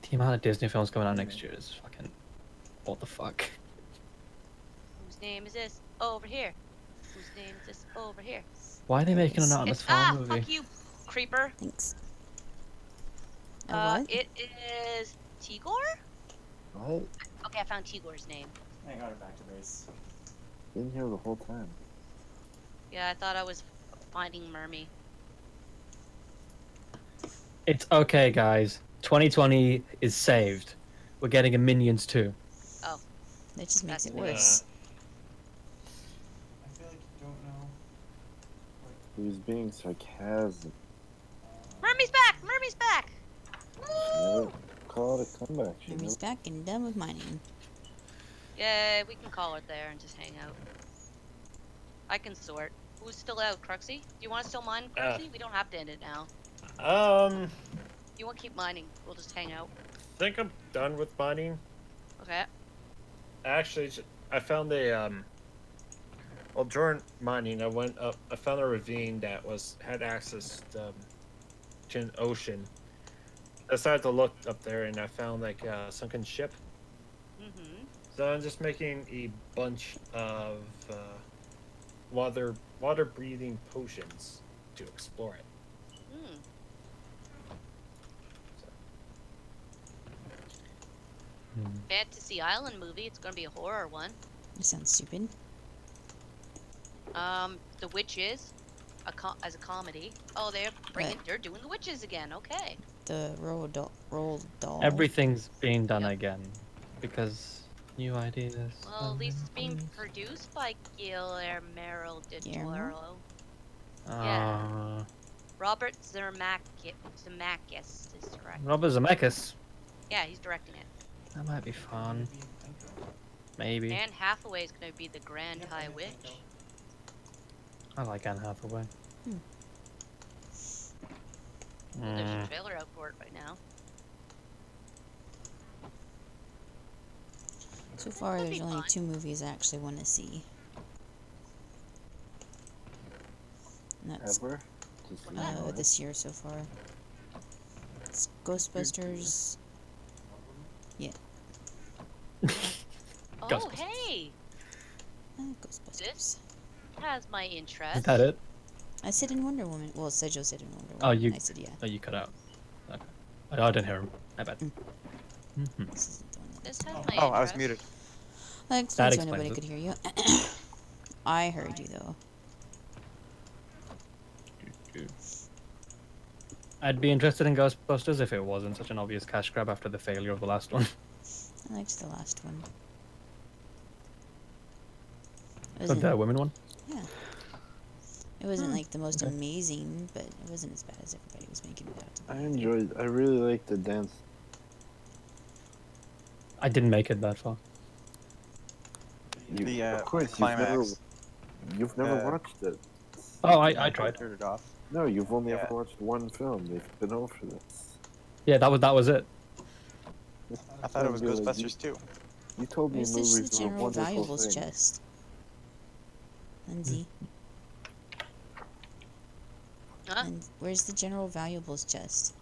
The amount of Disney films coming out next year is fucking. What the fuck? Whose name is this? Over here. Whose name is this? Over here. Why are they making an It's- Artemis It's Fowl movie? fuck you, creeper. Thanks. A what? It is Tigor. What? Okay, I found Tigor's name. I got her back to base. Been here the whole time. Yeah, I thought I was finding Merme. It's okay, guys. 2020 is saved. We're getting a Minions 2. Oh, That just makes it That's worse. I feel like you don't know. He was being sarcastic. Merme's back! Merme's back! Never call it a comeback. She Memory's back and done with mining. Yeah, we can call it there and just hang out. I can sort. Who's still out, Cruxy? Do you want to still mine, Cruxy? We don't have to end it now. I You want to keep mining? We'll just hang out. think I'm done with mining. Okay. Actually, I found a well, during mining, I went up. I found a ravine that had access to an ocean. I decided to look up there, and I found like a sunken ship. Mm-hmm. So I'm just making a bunch of water breathing potions to explore it. Hmm. Fantasy Island movie. It's gonna be a horror one. That sounds stupid. The Witches, as a comedy. Oh, they're doing the Witches again. Okay. The roll doll. Everything's being done Yep. again because new ideas. Well, at least it's being produced by Guillermo del Guillermo? Toro. Yeah. Uh, Robert Zemeckis is directing. Robert Zemeckis. Yeah, he's directing it. That might be fun. Maybe. Anne Hathaway is going to be the Grand High Witch. I like Anne Hathaway. There's a trailer out for it right now. So far, That'd there's be only fun. 2 movies I actually want to see. And that's Ever? Just this year so far. It's Ghostbusters. Oh, Ghostbusters. hey! Ghostbusters. Has my interest. Is that it? I said in Wonder Woman. Well, Sejo said in Wonder Woman. Oh, you- I said yeah. Oh, you cut out. Okay. I didn't hear him. I bet. Mhm. This isn't the one that This does has that. my Oh, I was interest. muted. I explained so explains nobody it. could hear you. I heard you though. I'd be interested in Ghostbusters if it wasn't such an obvious cash grab after the failure of the last one. I liked the last one. It The wasn't, women one? yeah. It wasn't like the most amazing, but it wasn't as bad as everybody was making it out to be. I really liked the dance. I didn't make it that far. The of course, climax. you've never Uh, watched it. Oh, I tried. Turned it off. No, you've only Yeah. ever watched one film. They've been over this. Yeah, that was it. I thought it was Sounds like Ghostbusters 2. You told me Where's movies the were a general wonderful valuables thing. chest? Lindsay, Huh? and where's the general valuables chest?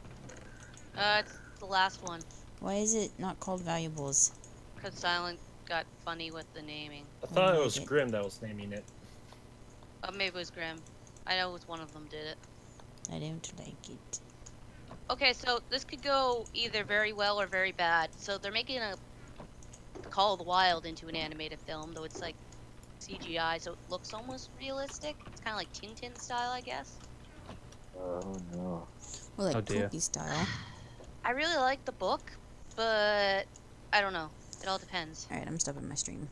It's the last one. Why is it not called valuables? Because Silent got funny with the naming. I thought it like was it. Grimm that was naming it. Oh, maybe it was Grimm. I know it was one of them did it. I don't like it. Okay, so this could go either very well or very bad. So they're making a Call of the Wild into an animated film, though it's like CGI, so it looks almost realistic. It's kind of like Tintin style, I guess. Oh no. Well, like Oh, dear. Poopy style. I really like the book, but I don't know. It all depends. Alright, I'm stopping my stream.